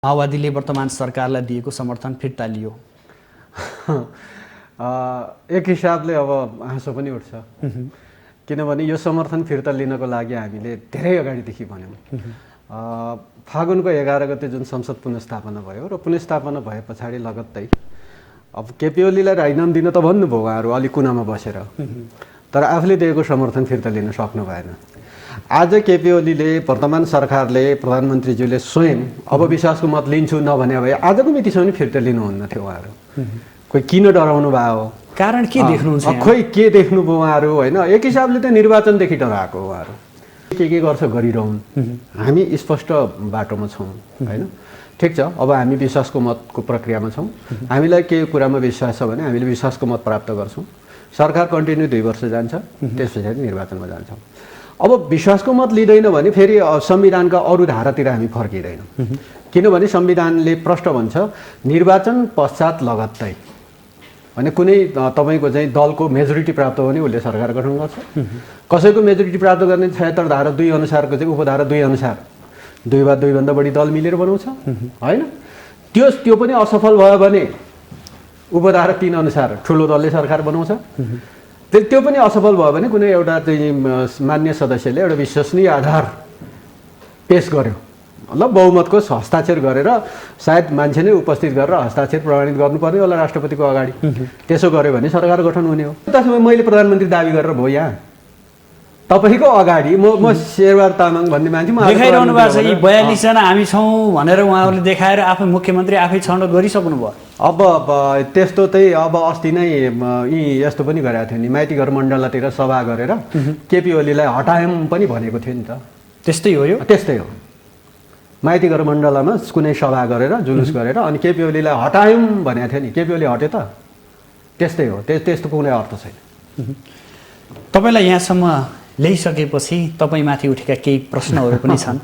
माओवादीले वर्तमान सरकारलाई दिएको समर्थन फिर्ता लियो। एक हिसाबले अब हाँसो पनि उठ्छ, किनभने यो समर्थन फिर्ता लिनको लागि हामीले धेरै अगाडिदेखि भन्यौँ। फागुनको 11 गते जुन संसद पुनर्स्थापना भयो र पुनर्स्थापना भए पछाडि लगत्तै अब केपी ओलीलाई राजीनामा दिन त भन्नुभयो उहाँहरू अलिक कुनामा बसेर, तर आफूले दिएको समर्थन फिर्ता लिन सक्नु भएन। आज केपी ओलीले वर्तमान सरकारले प्रधानमन्त्रीज्यूले स्वयं अब विश्वासको मत लिन्छु नभने भए आजको मितिसम्म फिर्ता लिनुहुन्न थियो उहाँहरू। कोही किन डराउनु भयो हो, कारण के देख्नुहुन्छ? खोइ के देख्नुभयो उहाँहरू होइन। एक हिसाबले त निर्वाचनदेखि डराएको उहाँहरू के गर्छ गरिरहन्, हामी स्पष्ट बाटोमा छौँ होइन। ठिक छ, अब हामी विश्वासको मतको प्रक्रियामा छौँ। हामीलाई के कुरामा विश्वास छ भने हामीले विश्वासको मत प्राप्त गर्छौँ। सरकार कन्टिन्यू 2 वर्ष जान्छ, त्यस पछाडि निर्वाचनमा जान्छौँ। अब विश्वासको मत लिँदैन भने फेरि संविधानका अरू धारातिर हामी फर्किँदैनौँ, किनभने संविधानले प्रष्ट भन्छ निर्वाचन पश्चात लगत्तै भने कुनै तपाईँको चाहिँ दलको मेजोरिटी प्राप्त हो भने उसले सरकार गठन गर्छ। कसैको मेजोरिटी प्राप्त गर्ने 76 धारा 2 अनुसारको चाहिँ उपधारा 2 अनुसार 2 वा 2 भन्दा बढी दल मिलेर बनाउँछ होइन। त्यो पनि असफल भयो भने उपधारा 3 अनुसार ठुलो दलले सरकार बनाउँछ। त्यो पनि असफल भयो भने कुनै एउटा चाहिँ मान्य सदस्यले एउटा विश्वसनीय आधार पेश गर्यो, ल बहुमतको हस्ताक्षर गरेर सायद मान्छे नै उपस्थित गरेर हस्ताक्षर प्रमाणित गर्नुपर्ने होला राष्ट्रपतिको अगाडि, त्यसो गर्यो भने सरकार गठन हुने हो। त्यसमा मैले प्रधानमन्त्री दाबी गरेर भयो यहाँ तपाईँको अगाडि म शेरबहादुर तामाङ भन्ने मान्छे देखाइरहनु भएको छ। यी 42 जना हामी छौँ भनेर उहाँहरूले देखाएर आफै मुख्यमन्त्री आफै छनौट गरिसक्नु भयो। अब त्यस्तो चाहिँ अब अस्ति नै यी यस्तो पनि गरेको थियो नि, माइतीघर मण्डलतिर सभा गरेर केपी ओलीलाई हटायौँ पनि भनेको थियो नि त। त्यस्तै हो, यो त्यस्तै हो। माइतीघर मण्डलमा कुनै सभा गरेर जुलुस गरेर अनि केपी ओलीलाई हटायौँ भनेको थियो नि, केपी ओली हट्यो त। त्यस्तै हो, त्यस्तो कुनै अर्थ छैन। तपाईँलाई यहाँसम्म ल्याइसकेपछि तपाईँमाथि उठेका केही प्रश्नहरू पनि छन्।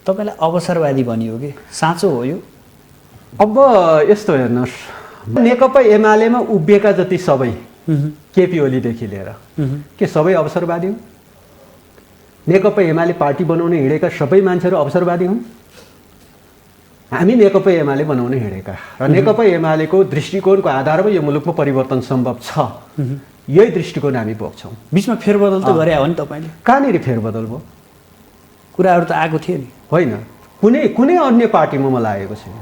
तपाईँलाई अवसरवादी भनियो कि साँचो हो यो? अब यस्तो हेर्नुहोस्, नेकपा एमालेमा उभिएका जति सबै केपी ओलीदेखि लिएर के सबै अवसरवादी हुन्? नेकपा एमाले पार्टी बनाउने हिँडेका सबै मान्छेहरू अवसरवादी हुन्? हामी नेकपा एमाले बनाउने हिँडेका र नेकपा एमालेको दृष्टिकोणको आधारमा यो मुलुकमा परिवर्तन सम्भव छ, यही दृष्टिकोण हामी बोक्छौँ। बिचमा फेरबदल त गरे हो नि तपाईँले? कहाँनिर फेरबदल भयो? कुराहरू त आएको थियो नि। होइन, कुनै अन्य पार्टीमा म लागेको छैन।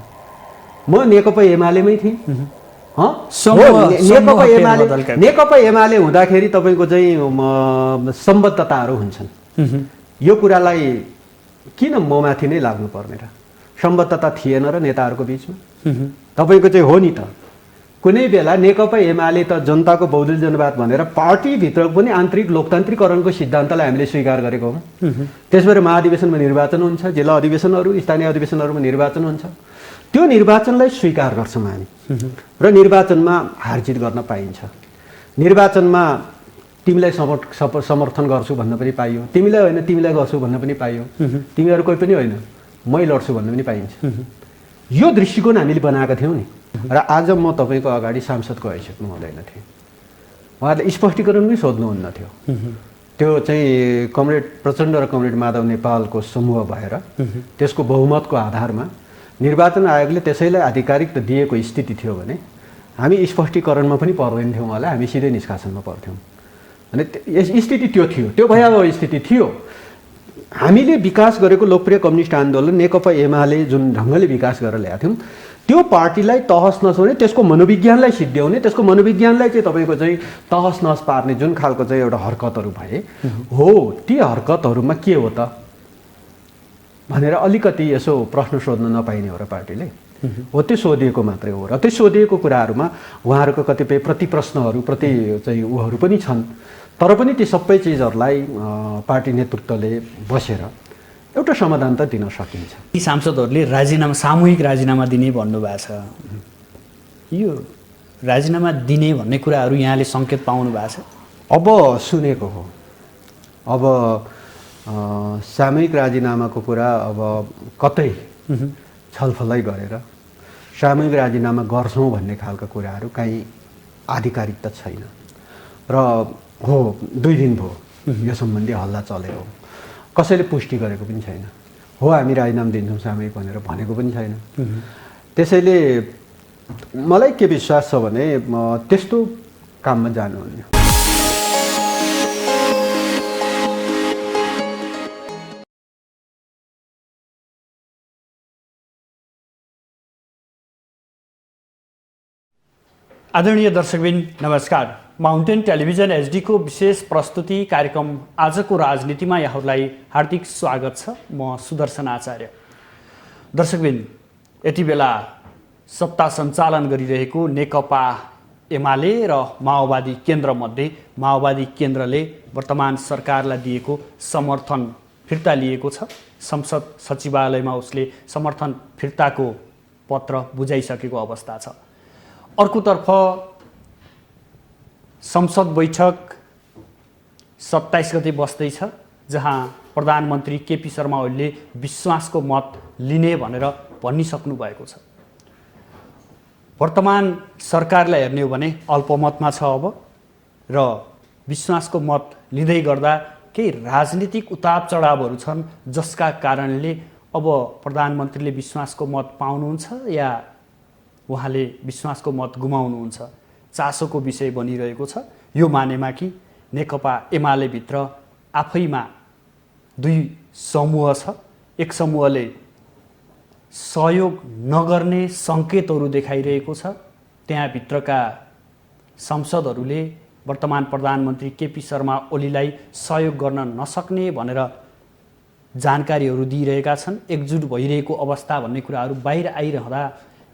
म नेकपा एमालेमै थिएँ। नेकपा एमाले हुँदाखेरि तपाईँको चाहिँ सम्बद्धताहरू हुन्छन्। यो कुरालाई किन ममाथि नै लाग्नु पर्ने र? सम्बद्धता थिएन र नेताहरूको बिचमा तपाईँको चाहिँ हो नि त। कुनै बेला नेकपा एमाले त जनताको बहुदलीय जनवाद भनेर पार्टीभित्र पनि आन्तरिक लोकतान्त्रिकरणको सिद्धान्तलाई हामीले स्वीकार गरेको हौँ। त्यसबाट महाधिवेशनमा निर्वाचन हुन्छ, जिल्ला अधिवेशनहरू स्थानीय अधिवेशनहरूमा निर्वाचन हुन्छ। त्यो निर्वाचनलाई स्वीकार गर्छौँ हामी र निर्वाचनमा हारजित गर्न पाइन्छ। निर्वाचनमा तिमीलाई समर्थन गर्छु भन्न पनि पाइयो, तिमीलाई होइन तिमीलाई गर्छु भन्न पनि पाइयो, तिमीहरू कोही पनि होइन मै लड्छु भन्न पनि पाइन्छ। यो दृष्टिकोण हामीले बनाएका थियौँ नि। र आज म तपाईँको अगाडि सांसदको हैसियतमा हुँदैन थिएँ, उहाँहरूले स्पष्टीकरण पनि सोध्नुहुन्न थियो। त्यो चाहिँ कमरेड प्रचण्ड र कमरेड माधव नेपालको समूह भएर त्यसको बहुमतको आधारमा निर्वाचन आयोगले त्यसैलाई आधिकारिक त दिएको स्थिति थियो भने हामी स्पष्टीकरणमा पनि पर्दैन थियौँ होला, हामी सिधै निष्कासनमा पर्थ्यौँ। अनि स्थिति त्यो थियो, त्यो भयावह स्थिति थियो। हामीले विकास गरेको लोकप्रिय कम्युनिस्ट आन्दोलन नेकपा एमाले जुन ढङ्गले विकास गरेर ल्याएको थियौँ, त्यो पार्टीलाई तहस नहस हुने, त्यसको मनोविज्ञानलाई सिद्ध्याउने, त्यसको मनोविज्ञानलाई चाहिँ तपाईँको चाहिँ तहस नहस पार्ने जुन खालको चाहिँ एउटा हरकतहरू भए हो, ती हरकतहरूमा के हो त भनेर अलिकति यसो प्रश्न सोध्न नपाइने हो र पार्टीले? हो, त्यो सोधिएको मात्रै हो। र त्यो सोधिएको कुराहरूमा उहाँहरूको कतिपय प्रतिप्रश्नहरू चाहिँ उहरू पनि छन्, तर पनि ती सबै चिजहरूलाई पार्टी नेतृत्वले बसेर एउटा समाधान त दिन सकिन्छ। यी सांसदहरूले राजीनामा सामूहिक राजीनामा दिने भन्नुभएको छ, यो राजीनामा दिने भन्ने कुराहरू यहाँले सङ्केत पाउनु भएको छ? अब सुनेको हो। अब सामूहिक राजीनामाको कुरा अब कतै छलफलै गरेर सामूहिक राजीनामा गर्छौँ भन्ने खालका कुराहरू कहीँ आधिकारिक त छैन। र हो, 2 दिन भयो यो सम्बन्धी हल्ला चलेको, कसैले पुष्टि गरेको पनि छैन। हो हामी राजीनामा दिन्छौँ सामूहिक भनेर भनेको पनि छैन। त्यसैले मलाई के विश्वास छ भने त्यस्तो काममा जानुहुन्न। आदरणीय दर्शकबिन नमस्कार। माउन्टेन टेलिभिजन एचडीको विशेष प्रस्तुति कार्यक्रम आजको राजनीतिमा यहाँहरूलाई हार्दिक स्वागत छ। म सुदर्शन आचार्य। दर्शकबिन, यति बेला सत्ता सञ्चालन गरिरहेको नेकपा एमाले र माओवादी केन्द्रमध्ये माओवादी केन्द्रले वर्तमान सरकारलाई दिएको समर्थन फिर्ता लिएको छ। संसद सचिवालयमा उसले समर्थन फिर्ताको पत्र बुझाइसकेको अवस्था छ। अर्कोतर्फ संसद बैठक 27 गते बस्दैछ, जहाँ प्रधानमन्त्री केपी शर्मा ओलीले विश्वासको मत लिने भनेर भनिसक्नु भएको छ। वर्तमान सरकारलाई हेर्ने हो भने अल्पमतमा छ अब, र विश्वासको मत लिँदै गर्दा केही राजनीतिक उताप चढावहरू छन्, जसका कारणले अब प्रधानमन्त्रीले विश्वासको मत पाउनुहुन्छ या उहाँले विश्वासको मत गुमाउनुहुन्छ, चासोको विषय बनिरहेको छ। यो मानेमा कि नेकपा एमाले भित्र आफैमा दुई समूह छ। एक समूहले सहयोग नगर्ने सङ्केतहरू देखाइरहेको छ। त्यहाँभित्रका सांसदहरूले वर्तमान प्रधानमन्त्री केपी शर्मा ओलीलाई सहयोग गर्न नसक्ने भनेर जानकारीहरू दिइरहेका छन्। एकजुट भइरहेको अवस्था भन्ने कुराहरू बाहिर आइरहँदा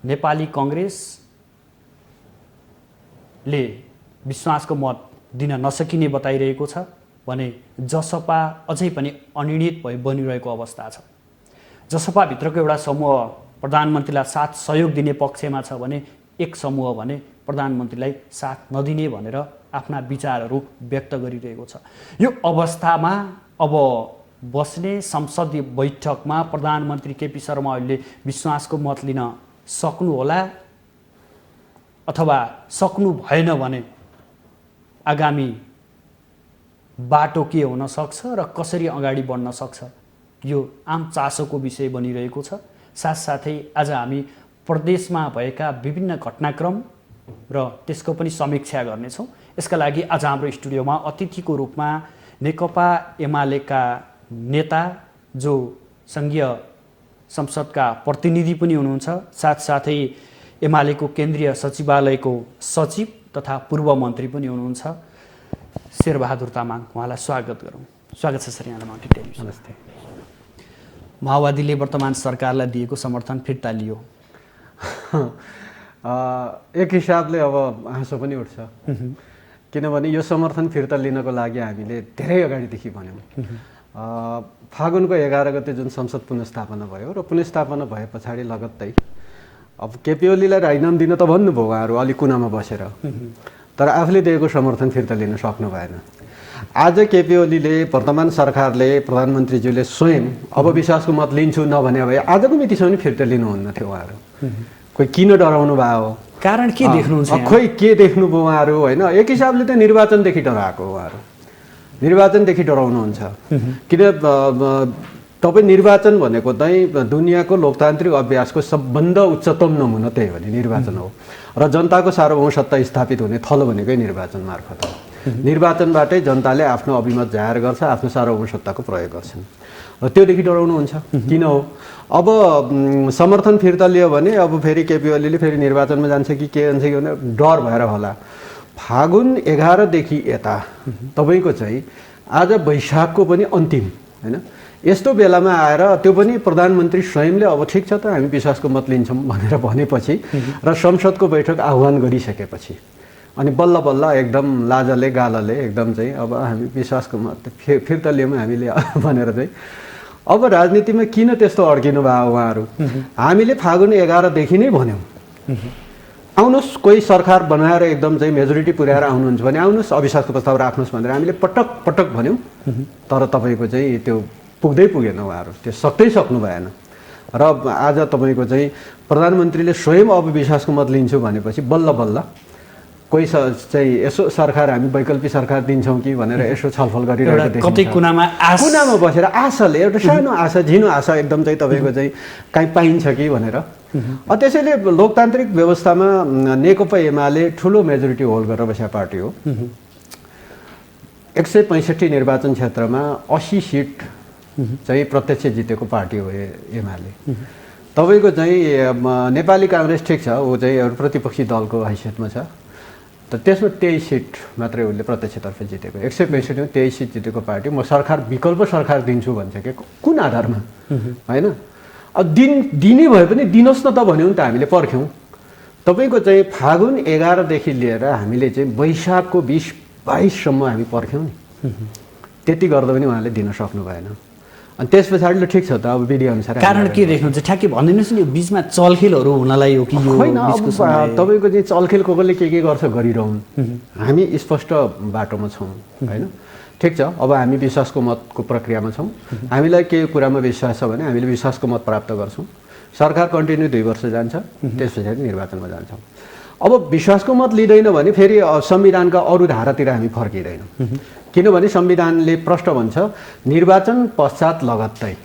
नेपाली कङ्ग्रेसले विश्वासको मत दिन नसकिने बताइरहेको छ भने जसपा अझै पनि अनिर्णित भई बनिरहेको अवस्था छ। जसपाभित्रको एउटा समूह प्रधानमन्त्रीलाई साथ सहयोग दिने पक्षमा छ भने एक समूह भने प्रधानमन्त्रीलाई साथ नदिने भनेर आफ्ना विचारहरू व्यक्त गरिरहेको छ। यो अवस्थामा अब बस्ने संसदीय बैठकमा प्रधानमन्त्री केपी शर्मा ओलीले विश्वासको मत लिन सक्नु होला अथवा सक्नु भएन भने आगामी बाटो के हुन सक्छ र कसरी अगाडि बढ्न सक्छ, यो आम चासोको विषय बनिरहेको छ। साथसाथै आज हामी प्रदेशमा भएका विभिन्न घटनाक्रम र त्यसको पनि समीक्षा गर्नेछौँ। यसका लागि आज हाम्रो स्टुडियोमा अतिथिको रूपमा नेकपा एमालेका नेता जो सङ्घीय संसदका प्रतिनिधि पनि हुनुहुन्छ, साथसाथै एमालेको केन्द्रीय सचिवालयको सचिव तथा पूर्व मन्त्री पनि हुनुहुन्छ, शेरबहादुर तामाङ। उहाँलाई स्वागत गरौँ। स्वागत छ सर यहाँलाई माउन्टेन टेलिभिजन। नमस्ते। माओवादीले वर्तमान सरकारलाई दिएको समर्थन फिर्ता लियो। एक हिसाबले अब हाँसो पनि उठ्छ, किनभने यो समर्थन फिर्ता लिनको लागि हामीले धेरै अगाडिदेखि भन्यौँ। फागुनको 11 गते जुन संसद पुनस्थापना भयो र पुनस्थापना भए पछाडि लगत्तै अब केपी ओलीलाई राजीनामा दिन त भन्नुभयो उहाँहरू अलिक कुनामा बसेर, तर आफूले दिएको समर्थन फिर्ता लिन सक्नु भएन। आज केपी ओलीले वर्तमान सरकारले प्रधानमन्त्रीज्यूले स्वयं अब विश्वासको मत लिन्छु नभने भए आजको मितिसम्म फिर्ता लिनुहुन्न थियो उहाँहरू। कोही किन डराउनु भयो, कारण के देख्नुहुन्छ? खोइ के देख्नुभयो उहाँहरू, होइन? एक हिसाबले त निर्वाचनदेखि डराएको उहाँहरू, निर्वाचनदेखि डराउनुहुन्छ। किन तपाईँ निर्वाचन भनेको चाहिँ दुनियाँको लोकतान्त्रिक अभ्यासको सबभन्दा उच्चतम नमुना त्यही हो नि, निर्वाचन हो। र जनताको सार्वभौमसत्ता स्थापित हुने थलो भनेकै निर्वाचन मार्फत हो। निर्वाचनबाटै जनताले आफ्नो अभिमत जाहेर गर्छ, आफ्नो सार्वभौमसत्ताको प्रयोग गर्छन्, र त्योदेखि डराउनुहुन्छ किन हो? अब समर्थन फिर्ता लियो भने अब फेरि केपी ओलीले फेरि निर्वाचनमा जान्छ कि के जान्छ कि भने डर भएर होला। फागुन 11 देखि यता तपाईँको चाहिँ आज वैशाखको पनि अन्तिम, होइन? यस्तो बेलामा आएर त्यो पनि प्रधानमन्त्री स्वयंले अब ठिक छ त हामी विश्वासको मत लिन्छौँ भनेर भनेपछि र संसदको बैठक आह्वान गरिसकेपछि अनि बल्ल बल्ल एकदम लाजले गालले एकदम चाहिँ अब हामी विश्वासको मत फिर्ता लियौँ हामीले भनेर चाहिँ अब राजनीतिमा किन त्यस्तो अड्किनु भयो उहाँहरू? हामीले फागुन 11 देखि नै भन्यौँ आउनुहोस्, कोही सरकार बनाएर एकदम चाहिँ मेजोरिटी पुर्याएर आउनुहुन्छ भने आउनुहोस्, अविश्वासको प्रस्ताव राख्नुहोस् भनेर हामीले पटक पटक भन्यौँ। तर तपाईँको चाहिँ त्यो पुगेन, उहाँहरू त्यो सक्नु भएन। र आज तपाईँको चाहिँ प्रधानमन्त्रीले स्वयं अब विश्वासको मत लिन्छु भनेपछि बल्ल बल्ल कोही चाहिँ यसो सरकार हामी वैकल्पिक सरकार दिन्छौँ कि भनेर यसो छलफल गरिरहेको देखिन्छ। कतै कुनामा बसेर आशाले एउटा सानो आशा झिनो आशा एकदम चाहिँ तपाईँको चाहिँ काहीँ पाइन्छ कि भनेर। त्यसैले लोकतान्त्रिक व्यवस्थामा नेकपा एमाले ठुलो मेजोरिटी होल्ड गरेर बसेको पार्टी हो। 165 निर्वाचन क्षेत्रमा 80 सिट चाहिँ प्रत्यक्ष जितेको पार्टी हो एमाले। तपाईँको चाहिँ नेपाली काङ्ग्रेस ठिक छ, ऊ चाहिँ एउटा प्रतिपक्षी दलको हैसियतमा छ, त त्यसमा 23 सिट मात्रै उसले प्रत्यक्षतर्फ जितेको। 165 मा 23 सिट जितेको पार्टी म सरकार विकल्प सरकार दिन्छु भन्छ कि कुन आधारमा होइन? अब दिने भए पनि दिनुहोस् न त भन्यो नि त हामीले पर्ख्यौँ। तपाईँको चाहिँ फागुन 11 देखि लिएर हामीले चाहिँ वैशाखको 20-22 हामी पर्ख्यौँ नि। त्यति गर्दा पनि उहाँले दिन सक्नु भएन। अनि त्यस पछाडि ल ठिक छ त, अब विधि अनुसार कारण के देख्नुहुन्छ? ठ्याक्कै भनिदिनुहोस् नि, यो बिचमा चलखेलहरू हुनलाई हो कि यो होइन? अब तपाईँको चाहिँ चलखेल कसले के गर्छ गरिरहन्, हामी स्पष्ट बाटोमा छौँ होइन? ठिक छ, अब हामी विश्वासको मतको प्रक्रियामा छौँ। हामीलाई के कुरामा विश्वास छ भने हामीले विश्वासको मत प्राप्त गर्छौँ। सरकार कन्टिन्यू 2 वर्ष जान्छ, त्यस पछाडि निर्वाचनमा जान्छौँ। अब विश्वासको मत लिँदैन भने फेरि संविधानका अरू धारातिर हामी फर्किँदैनौँ, किनभने संविधानले प्रष्ट भन्छ निर्वाचन पश्चात लगत्तै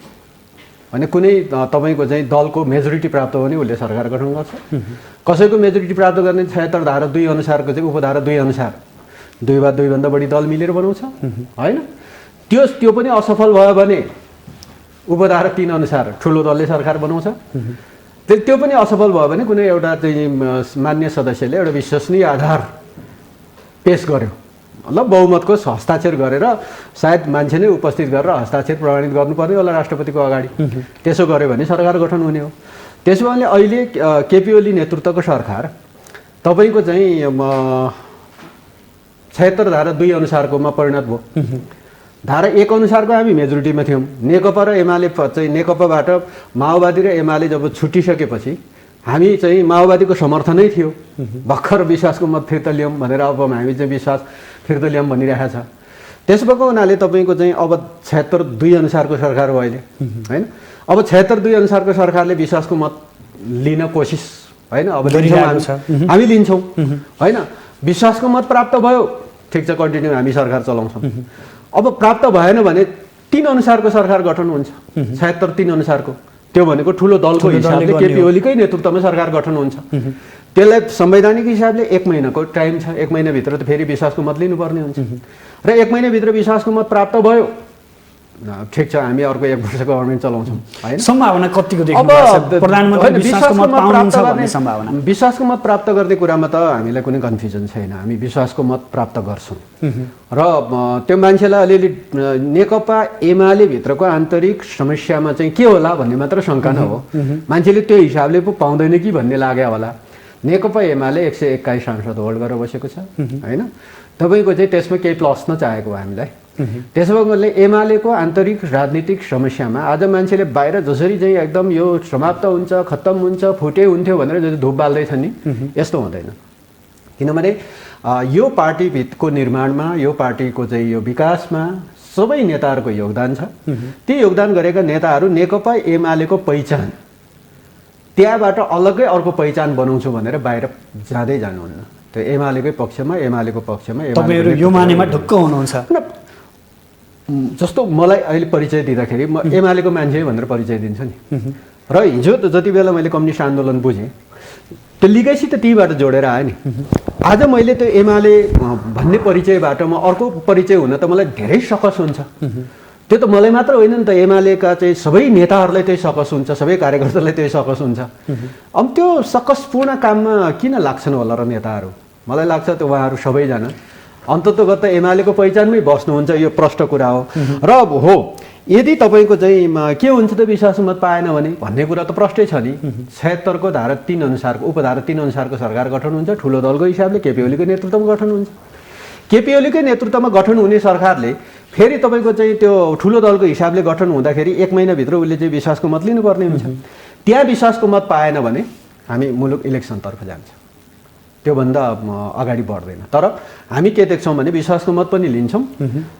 भने कुनै तपाईँको चाहिँ दलको मेजोरिटी प्राप्त हो भने उसले सरकार गठन गर्छ। कसैको मेजोरिटी प्राप्त गर्ने 76 धारा 2 अनुसारको चाहिँ उपधारा 2 अनुसार 2 वा 2 भन्दा बढी दल मिलेर बनाउँछ होइन? त्यो पनि असफल भयो भने उपधारा 3 अनुसार ठुलो दलले सरकार बनाउँछ। त्यो पनि असफल भयो भने कुनै एउटा चाहिँ मान्य सदस्यले एउटा विश्वसनीय आधार पेश गर्यो, ल बहुमतको हस्ताक्षर गरेर सायद मान्छे नै उपस्थित गरेर हस्ताक्षर प्रमाणित गर्नुपर्ने होला राष्ट्रपतिको अगाडि, त्यसो गर्यो भने सरकार गठन हुने हो। त्यसो भने अहिले केपी ओली नेतृत्वको सरकार तपाईँको चाहिँ 76 धारा 2 अनुसारकोमा परिणत भयो। धारा 1 अनुसारको हामी मेजोरिटीमा थियौँ। नेकपा र एमाले चाहिँ नेकपाबाट माओवादी र एमाले जब छुटिसकेपछि हामी चाहिँ माओवादीको समर्थनै थियो। भर्खर विश्वासको मत फिर्ता ल्याउँ भनेर अब हामी चाहिँ विश्वास फिर्ता ल्याउँ भनिरहेको छ। त्यस भएको हुनाले तपाईँको चाहिँ अब 76-2 अनुसारको सरकार हो अहिले होइन? अब 76-2 अनुसारको सरकारले विश्वासको मत लिन कोसिस होइन अब हामी लिन्छौँ होइन? विश्वासको मत प्राप्त भयो, ठिक छ, कन्टिन्यू हामी सरकार चलाउँछौँ। अब प्राप्त भएन भने 3 अनुसारको सरकार गठन हुन्छ, 76-3 अनुसारको। त्यो भनेको ठुलो दलको हिसाबले केपी ओलीकै नेतृत्वमा सरकार गठन हुन्छ। त्यसलाई संवैधानिक हिसाबले 1 महिनाको टाइम छ। 1 महिनाभित्र त फेरि विश्वासको मत लिनुपर्ने हुन्छ र 1 महिनाभित्र विश्वासको मत प्राप्त भयो, ठिक छ, हामी अर्को 1 वर्ष गभर्मेन्ट चलाउँछौँ होइन? सम्भावना कतिको देख्नुहुन्छ? प्रधानमन्त्री विश्वासको मत पाउनुहुन्छ भन्ने सम्भावना? विश्वासको मत प्राप्त गर्ने कुरामा त हामीलाई कुनै कन्फ्युजन छैन। हामी विश्वासको मत प्राप्त गर्छौँ र त्यो मान्छेलाई अलिअलि नेकपा एमाले भित्रको आन्तरिक समस्यामा चाहिँ के होला भन्ने मात्र शङ्का न हो। मान्छेले त्यो हिसाबले पो पाउँदैन कि भन्ने लाग्यो होला। नेकपा एमाले 121 सांसद होल्ड गरेर बसेको छ होइन? तपाईँको चाहिँ त्यसमा केही प्लस नचाहेको हामीलाई। त्यसो भएकोले एमालेको आन्तरिक राजनीतिक समस्यामा आज मान्छेले बाहिर जसरी चाहिँ एकदम यो समाप्त हुन्छ, खत्तम हुन्छ, फुटे हुन्थ्यो भनेर जति धुप बाल्दैछ नि, यस्तो हुँदैन। किनभने यो पार्टीभित्रको निर्माणमा, यो पार्टीको चाहिँ यो विकासमा सबै नेताहरूको योगदान छ। ती योगदान गरेका नेताहरू नेकपा एमालेको पहिचान, त्यहाँबाट अलग्गै अर्को पहिचान बनाउँछु भनेर बाहिर जाँदै जानुहुन्न। त्यो एमालेकै पक्षमा, एमालेको पक्षमा तपाईँहरू यो मानेमा ढुक्क हुनुहुन्छ? जस्तो मलाई अहिले परिचय दिँदाखेरि म एमालेको मान्छे भनेर परिचय दिन्छु नि। र हिजो त जति बेला मैले कम्युनिस्ट आन्दोलन बुझेँ, त्यो लिगेसी त त्यहीबाट जोडेर आयो नि। आज मैले त्यो एमाले भन्ने परिचयबाट म अर्को परिचय हुन त मलाई धेरै सकस हुन्छ। त्यो त मलाई मात्र होइन नि त, एमालेका चाहिँ सबै नेताहरूलाई त्यही सकस हुन्छ, सबै कार्यकर्तालाई त्यही सकस हुन्छ। अब त्यो सकसपूर्ण काममा किन लाग्छन् होला र नेताहरू? मलाई लाग्छ त्यो उहाँहरू सबैजना अन्ततोगत एमालेको पहिचानमै बस्नुहुन्छ, यो प्रष्ट कुरा हो। र हो, यदि तपाईँको चाहिँ के हुन्छ त विश्वासको मत पाएन भने भन्ने कुरा त प्रष्टै छ नि। 76 को धारा 3 अनुसारको उपधारा 3 अनुसारको सरकार गठन हुन्छ, ठुलो दलको हिसाबले केपी ओलीको नेतृत्वमा गठन हुन्छ। केपी ओलीकै नेतृत्वमा गठन हुने सरकारले फेरि तपाईँको चाहिँ त्यो ठुलो दलको हिसाबले गठन हुँदाखेरि 1 महिनाभित्र उसले चाहिँ विश्वासको मत लिनुपर्ने हुन्छ। त्यहाँ विश्वासको मत पाएन भने हामी मुलुक इलेक्सनतर्फ जान्छ। त्योभन्दा अगाडि बढ्दैन। तर हामी के देख्छौँ भने विश्वासको मत पनि लिन्छौँ।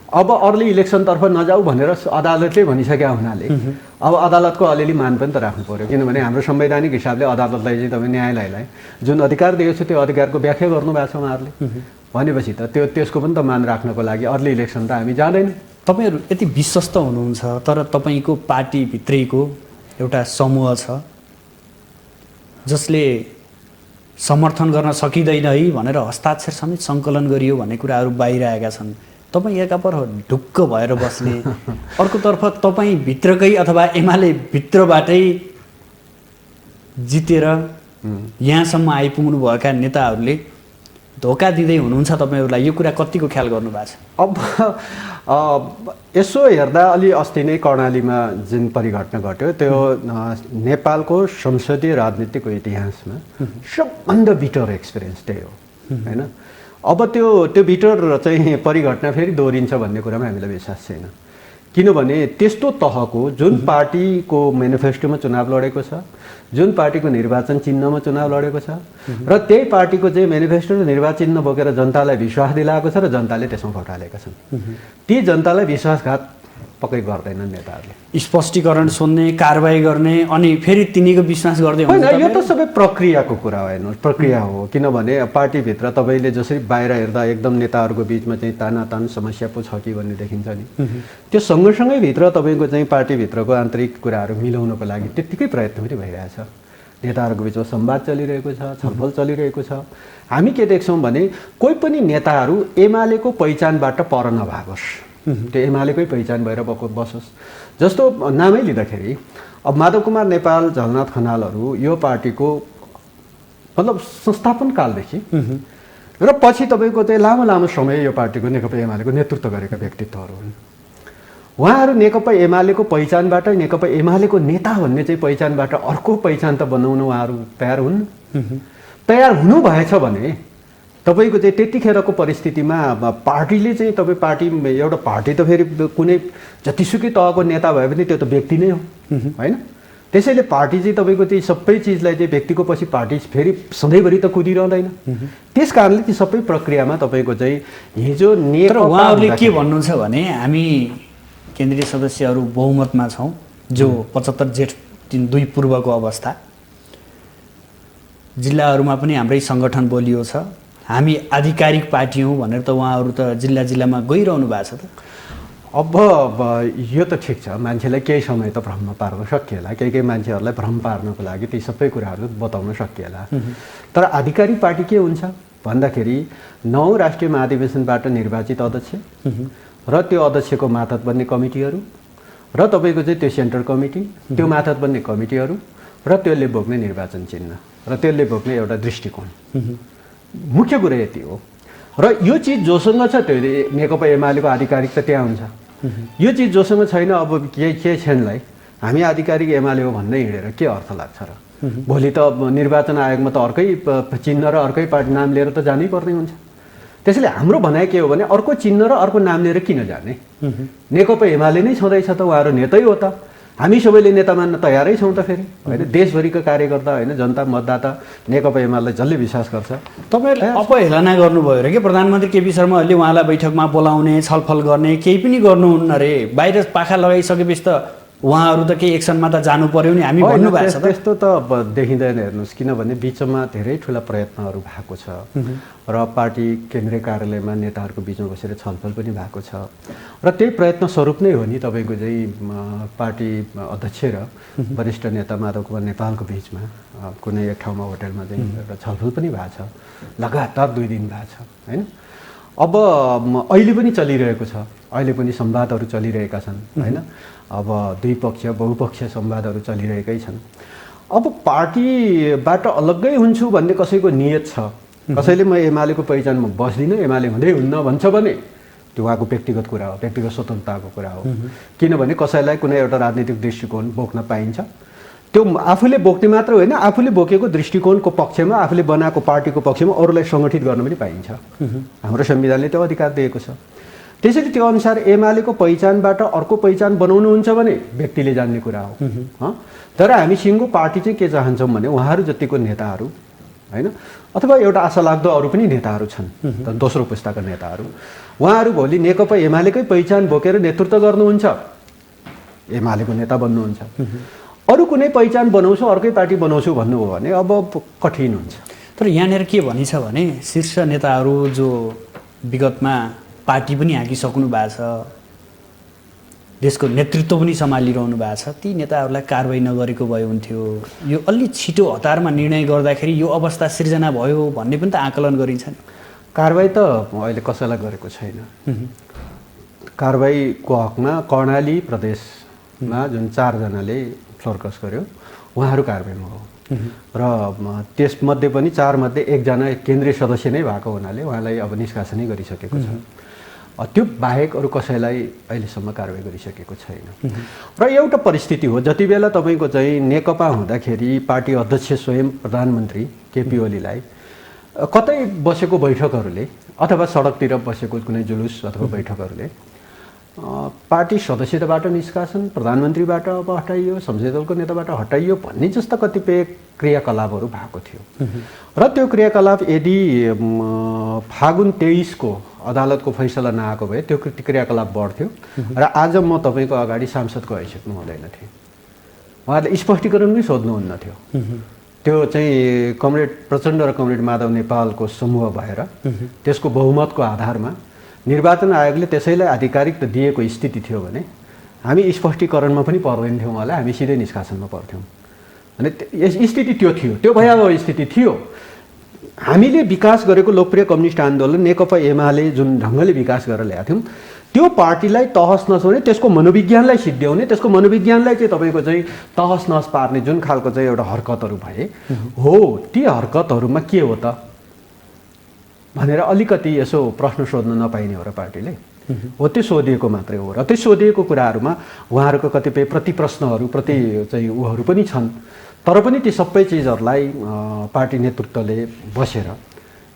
अब अर्ली इलेक्सनतर्फ नजाऊ भनेर अदालतले भनिसकेका हुनाले अब अदालतको अलिअलि मान पनि त राख्नु पर्यो, किनभने हाम्रो संवैधानिक हिसाबले अदालतलाई चाहिँ तपाईँ न्यायालयलाई जुन अधिकार दिएको छ त्यो अधिकारको व्याख्या गर्नुभएको छ उहाँहरूले। भनेपछि त त्यसको पनि त मान राख्नको लागि अर्ली इलेक्सन त हामी जाँदैनौँ। तपाईँहरू यति विश्वस्त हुनुहुन्छ तर तपाईँको पार्टीभित्रैको एउटा समूह छ जसले समर्थन गर्न सकिँदैन है भनेर हस्ताक्षर समेत सङ्कलन गरियो भन्ने कुराहरू बाहिर आएका छन्। तपाईँ एकापर ढुक्क भएर बस्ने, अर्कोतर्फ तपाईँ भित्रकै अथवा एमाले भित्रबाटै जितेर यहाँसम्म आइपुग्नुभएका नेताहरूले धोका दिँदै हुनुहुन्छ तपाईँहरूलाई, यो कुरा कतिको ख्याल गर्नुभएको छ? अब यसो हेर्दा अलि अस्ति नै कर्णालीमा जुन परिघटना घट्यो त्यो नेपालको संसदीय राजनीतिको इतिहासमा सबभन्दा बिटर एक्सपिरियन्स त्यही हो होइन। अब त्यो बिटर चाहिँ परिघटना फेरि दोहोरिन्छ भन्ने कुरामा हामीलाई विश्वास छैन, किनभने त्यस्तो तहको जुन पार्टीको मेनिफेस्टोमा चुनाव लडेको छ, जुन पार्टीको निर्वाचन चिन्हमा चुनाव लडेको छ र त्यही पार्टीको चाहिँ मेनिफेस्टो र निर्वाचन चिन्ह बोकेर जनतालाई विश्वास दिलाएको छ र जनताले त्यसमा भोट हालेका छन्, ती जनतालाई विश्वासघात पक्कै गर्दैनन् नेताहरूले। स्पष्टीकरण सोध्ने, कारबाही गर्ने अनि फेरि तिनीको विश्वास गर्दै होइन, यो त सबै प्रक्रियाको कुरा होइन, प्रक्रिया हो। किनभने पार्टीभित्र तपाईँले जसरी बाहिर हेर्दा एकदम नेताहरूको बिचमा चाहिँ तानातान समस्या पो छ कि भन्ने देखिन्छ नि, त्यो सँगसँगै भित्र तपाईँको चाहिँ पार्टीभित्रको आन्तरिक कुराहरू मिलाउनको लागि त्यत्तिकै प्रयत्न पनि भइरहेछ। नेताहरूको बिचमा संवाद चलिरहेको छ, छलफल चलिरहेको छ। हामी के देख्छौँ भने कोही पनि नेताहरू एमालेको पहिचानबाट पर नभागोस्, त्यो एमालेकै पहिचान भएर बसोस्। जस्तो नामै लिँदाखेरि अब माधव कुमार नेपाल, झलनाथ खनालहरू यो पार्टीको मतलब संस्थापन कालदेखि र पछि तपाईँको चाहिँ लामो लामो समय यो पार्टीको नेकपा एमालेको नेतृत्व गरेका व्यक्तित्वहरू हुन्। उहाँहरू नेकपा एमालेको पहिचानबाट, नेकपा एमालेको नेता भन्ने चाहिँ पहिचानबाट अर्को पहिचान त बनाउन उहाँहरू तयार हुन्। तयार हुनु भएछ भने तपाईँको चाहिँ त्यतिखेरको परिस्थितिमा पार्टीले चाहिँ तपाईँ पार्टी एउटा पार्टी त फेरि कुनै जतिसुकै तहको नेता भए पनि त्यो त व्यक्ति नै हो होइन। त्यसैले पार्टी चाहिँ तपाईँको चाहिँ सबै चिजलाई चाहिँ व्यक्तिको पछि पार्टी फेरि सधैँभरि त कुदिरहँदैन। त्यस कारणले ती सबै प्रक्रियामा तपाईँको चाहिँ हिजो नेता उहाँहरूले के भन्नुहुन्छ भने हामी केन्द्रीय सदस्यहरू बहुमतमा छौँ, जो 75 जेठ 2 पूर्वको अवस्था, जिल्लाहरूमा पनि हाम्रै सङ्गठन बलियो छ, हामी आधिकारिक पार्टी हौँ भनेर त उहाँहरू त जिल्ला जिल्लामा गइरहनु भएको छ। त अब यो त ठिक छ, मान्छेलाई केही समय त भ्रममा पार्न सकिएला, केही मान्छेहरूलाई भ्रम पार्नको लागि ती सबै कुराहरू बताउन सकिएला। तर आधिकारिक पार्टी के हुन्छ भन्दाखेरि 9 राष्ट्रिय महाधिवेशनबाट निर्वाचित अध्यक्ष र त्यो अध्यक्षको मातहत बन्ने कमिटीहरू र तपाईँको चाहिँ त्यो सेन्ट्रल कमिटी, त्यो मातहत बन्ने कमिटीहरू र त्यसले बोक्ने निर्वाचन चिन्ह र त्यसले बोक्ने एउटा दृष्टिकोण, मुख्य कुरा यति हो। र यो चिज जोसँग छ त्यो नेकपा एमालेको आधिकारिक त त्यहाँ हुन्छ। यो चिज जोसँग छैन, अब के क्षणलाई हामी आधिकारिक एमाले हो भन्दै हिँडेर के अर्थ लाग्छ र? भोलि त निर्वाचन आयोगमा त अर्कै चिन्ह र अर्कै पार्टी नाम लिएर त जानै पर्ने हुन्छ। त्यसैले हाम्रो भनाइ के हो भने अर्को चिन्ह र अर्को नाम लिएर किन जाने? नेकपा एमाले नै छँदैछ त, उहाँहरू नेतै हो त, हामी सबैले नेता मान्न तयारै छौँ त फेरि होइन। देशभरिको कार्यकर्ता होइन, जनता मतदाता नेकपा एमालेलाई जसले विश्वास गर्छ। तपाईँहरूले अपहेलना गर्नुभयो रे के प्रधानमन्त्री केपी शर्माहरूले उहाँलाई बैठकमा बोलाउने, छलफल गर्ने केही पनि गर्नुहुन्न रे? बाहिर पाखा लगाइसकेपछि त उहाँहरू त केही एक्सनमा त जानु पर्यो नि, हामी भन्नुभएको छ। त्यस्तो त देखिँदैन हेर्नुहोस्, किनभने बिचमा धेरै ठुला प्रयत्नहरू भएको छ र पार्टी केन्द्रीय कार्यालयमा नेताहरूको बिचमा बसेर छलफल पनि भएको छ र त्यही प्रयत्न स्वरूप नै हो नि तपाईँको चाहिँ पार्टी अध्यक्ष र वरिष्ठ नेता माधव कुमार नेपालको बिचमा कुनै एक ठाउँमा होटलमा चाहिँ एउटा छलफल पनि भएको छ, लगातार 2 दिन भएको छ होइन। अब अहिले पनि चलिरहेको छ, अहिले पनि संवादहरू चलिरहेका छन् होइन। अब द्विपक्षीय बहुपक्षीय संवादहरू चलिरहेकै छन्। अब पार्टीबाट अलग्गै हुन्छु भन्ने कसैको नियत छ, कसैले म एमालेको पहिचानमा बस्दिनँ, एमाले हुँदै हुन्न भन्छ भने त्यो उहाँको व्यक्तिगत कुरा हो, व्यक्तिगत स्वतन्त्रताको कुरा हो। किनभने कसैलाई कुनै एउटा राजनीतिक दृष्टिकोण बोक्न पाइन्छ, त्यो आफूले बोक्ने मात्र होइन, आफूले बोकेको दृष्टिकोणको पक्षमा, आफूले बनाएको पार्टीको पक्षमा अरूलाई सङ्गठित गर्न पनि पाइन्छ। हाम्रो संविधानले त्यो अधिकार दिएको छ। त्यसैले त्यो अनुसार एमालेको पहिचानबाट अर्को पहिचान बनाउनुहुन्छ भने व्यक्तिले जान्ने कुरा हो। तर हामी सिङ्गो पार्टी चाहिँ के चाहन्छौँ भने उहाँहरू जतिको नेताहरू होइन, अथवा एउटा आशा लाग्दो अरू पनि नेताहरू छन् दोस्रो पुस्ताका नेताहरू, उहाँहरू भोलि नेकपा एमालेकै पहिचान बोकेर नेतृत्व गर्नुहुन्छ, एमालेको नेता बन्नुहुन्छ। अरू कुनै पहिचान बनाउँछु, अर्कै पार्टी बनाउँछु भन्नुभयो भने अब कठिन हुन्छ। तर यहाँनिर के भनिन्छ भने शीर्ष नेताहरू जो विगतमा पार्टी पनि हाँकिसक्नु भएको छ, देशको नेतृत्व पनि सम्हालिरहनु भएको छ, ती नेताहरूलाई कारबाही नगरेको भए हुन्थ्यो, यो अलि छिटो हतारमा निर्णय गर्दाखेरि यो अवस्था सिर्जना भयो भन्ने पनि त आकलन गरिन्छ नि। कारबाही त अहिले कसैलाई गरेको छैन। कारबाहीको हकमा कर्णाली प्रदेशमा जुन 4 जनाले फ्लोरकस गर्यो उहाँहरू कारबाहीमा हो र त्यसमध्ये पनि 4 मध्ये 1 जना केन्द्रीय सदस्य नै भएको हुनाले उहाँलाई अब निष्कासनै गरिसकेको छ। त्यो बाहेक अरू कसैलाई अहिलेसम्म कारबाही गरिसकेको छैन। र एउटा परिस्थिति हो, जति बेला तपाईँको चाहिँ नेकपा हुँदाखेरि पार्टी अध्यक्ष स्वयं प्रधानमन्त्री केपी ओलीलाई कतै बसेको बैठकहरूले अथवा सडकतिर बसेको कुनै जुलुस अथवा बैठकहरूले पार्टी सदस्यताबाट निष्कासन, प्रधानमन्त्रीबाट अब हटाइयो, संसदीय दलको नेताबाट हटाइयो भन्ने जस्ता कतिपय क्रियाकलापहरू भएको थियो। र त्यो क्रियाकलाप यदि फागुन 23 को अदालतको फैसला नआएको भए त्यो क्रियाकलाप बढ्थ्यो र आज म तपाईँको अगाडि सांसदको हैसियतमा हुँदैन थिएँ। उहाँहरूले स्पष्टीकरण पनि सोध्नुहुन्न थियो। त्यो चाहिँ कमरेड प्रचण्ड र कमरेड माधव नेपालको समूह भएर त्यसको बहुमतको आधारमा निर्वाचन आयोगले त्यसैलाई आधिकारिक त दिएको स्थिति थियो भने हामी स्पष्टीकरणमा पनि पर्दैन थियौँ होला, हामी सिधै निष्कासनमा पर्थ्यौँ। अनि स्थिति त्यो थियो, त्यो भयावह स्थिति थियो। हामीले विकास गरेको लोकप्रिय कम्युनिस्ट आन्दोलन नेकपा एमाले जुन ढङ्गले विकास गरेर ल्याएको थियौँ त्यो पार्टीलाई तहस नहस हुने, त्यसको मनोविज्ञानलाई सिद्ध्याउने, त्यसको मनोविज्ञानलाई चाहिँ तपाईँको चाहिँ तहस नहस पार्ने जुन खालको चाहिँ एउटा हरकतहरू भए हो, ती हरकतहरूमा के हो त भनेर अलिकति यसो प्रश्न सोध्न नपाइने हो र पार्टीले हो, त्यो सोधिएको मात्रै हो। र त्यो सोधिएको कुराहरूमा उहाँहरूको कतिपय प्रतिप्रश्नहरू प्रति चाहिँ उहरू पनि छन्, तर पनि ती सबै चिजहरूलाई पार्टी नेतृत्वले बसेर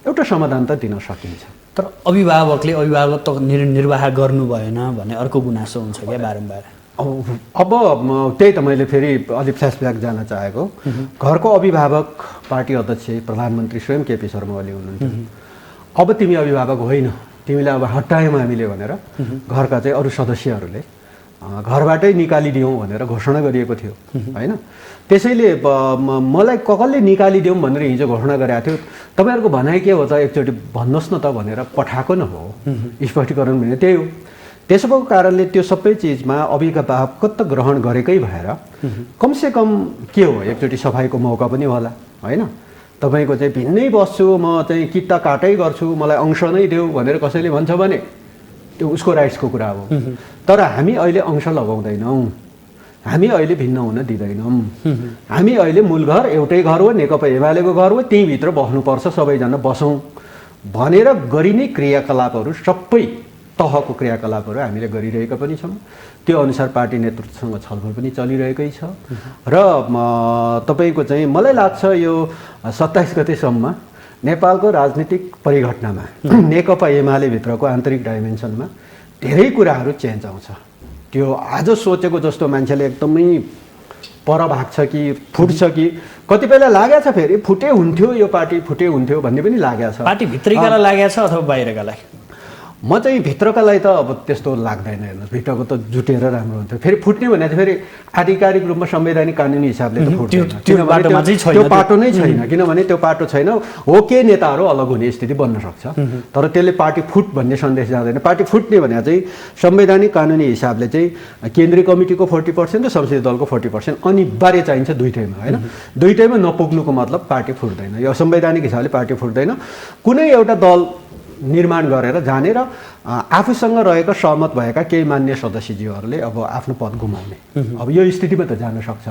एउटा समाधान त दिन सकिन्छ। तर अभिभावकले अभिभावकत्व निर्वाह गर्नु भएन भन्ने अर्को गुनासो हुन्छ क्या बारम्बार। अब त्यही त मैले फेरि अलिक फ्ल्यासब्याक जान चाहेको, घरको अभिभावक पार्टी अध्यक्ष प्रधानमन्त्री स्वयं केपी शर्मा ओली हुनुहुन्थ्यो। अब तिमी अभिभावक होइन, तिमीलाई अब हटायौँ हामीले भनेर घरका चाहिँ अरू सदस्यहरूले घरबाटै निकालिदिउँ भनेर घोषणा गरिएको थियो होइन। त्यसैले मलाई कसले निकालिदिउँ भनेर हिजो घोषणा गरेको थियो, तपाईँहरूको भनाइ के हो त एकचोटि भन्नुहोस् न त भनेर पठाएको न हो, स्पष्टीकरण भने त्यही हो। त्यसो भएको कारणले त्यो सबै चिजमा अभिभावकत्व ग्रहण गरेकै भएर कमसेकम के हो एकचोटि सफाइको मौका पनि होला होइन। तपाईँको चाहिँ भिन्नै बस्छु, म चाहिँ किता काटै गर्छु, मलाई अंश नै देऊ भनेर कसैले भन्छ भने त्यो उसको राइट्सको कुरा हो। तर हामी अहिले अंश लगाउँदैनौँ, हामी अहिले भिन्न हुन दिँदैनौँ। हामी अहिले मूल घर एउटै घर हो, नेकपा एमालेको घर हो, त्यहीँभित्र बस्नुपर्छ, सबैजना बसौँ भनेर गरिने क्रियाकलापहरू सबै तहको क्रियाकलापहरू हामीले गरिरहेका पनि छौँ। त्यो अनुसार पार्टी नेतृत्वसँग छलफल पनि चलिरहेकै छ। र तपाईँको चाहिँ मलाई लाग्छ यो 27 गतेसम्म नेपालको राजनीतिक परिघटनामा नेकपा एमाले भित्रको आन्तरिक डाइमेन्सनमा धेरै कुराहरू चेन्ज आउँछ। त्यो आज सोचेको जस्तो मान्छेले एकदमै पर भाग्छ कि फुट्छ कि कतिपयलाई लागेको छ, फेरि फुटे हुन्थ्यो यो पार्टी फुटे हुन्थ्यो भन्ने पनि लागेको छ। पार्टी भित्रैकालाई लागेको छ अथवा बाहिरकालाई? म चाहिँ भित्रकालाई त अब त्यस्तो लाग्दैन, हेर्नुहोस् भित्रको त जुटेर राम्रो हुन्थ्यो। फेरि फुट्ने भने चाहिँ फेरि आधिकारिक रूपमा संवैधानिक कानुनी हिसाबले त फुट्दैन, त्यो पाटो नै छैन। किनभने त्यो पाटो छैन, हो के नेताहरू अलग हुने स्थिति बन्न सक्छ, तर त्यसले पार्टी फुट भन्ने सन्देश जाँदैन। पार्टी फुट्ने भने चाहिँ संवैधानिक कानुनी हिसाबले चाहिँ केन्द्रीय कमिटीको 40% र संसदीय दलको 40% अनिवार्य चाहिन्छ दुईटैमा होइन। दुईटैमा नपुग्नुको मतलब पार्टी फुट्दैन, यो संवैधानिक हिसाबले पार्टी फुट्दैन। कुनै एउटा दल निर्माण गरेर जाने र आफूसँग रहेका सहमत भएका केही मान्य सदस्यज्यूहरूले अब आफ्नो पद गुमाउने अब यो स्थितिमा त जान सक्छ।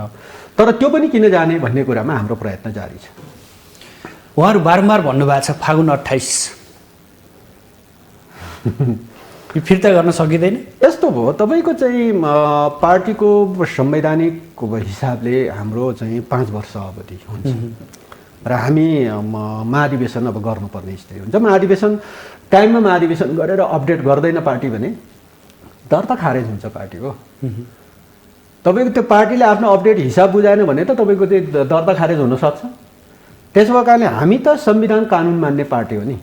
तर त्यो पनि किन जाने भन्ने कुरामा हाम्रो प्रयत्न जारी छ। उहाँहरू बारम्बार भन्नुभएको छ फागुन 28 यो फिर्ता गर्न सकिँदैन। यस्तो भयो तपाईँको चाहिँ पार्टीको संवैधानिक हिसाबले हाम्रो चाहिँ 5 वर्ष अवधि हुन्छ र हामी महाधिवेशन अब गर्नुपर्ने स्थिति हुन्छ। महाधिवेशन टाइममा महाधिवेशन गरेर अपडेट गर्दैन पार्टी भने दर्ता खारेज हुन्छ पार्टीको। तपाईँको त्यो पार्टीले आफ्नो अपडेट हिसाब बुझाएन भने त तपाईँको त्यो दर्ता खारेज हुनसक्छ। त्यसो भएको कारणले हामी त संविधान कानुन मान्ने पार्टी हो नि।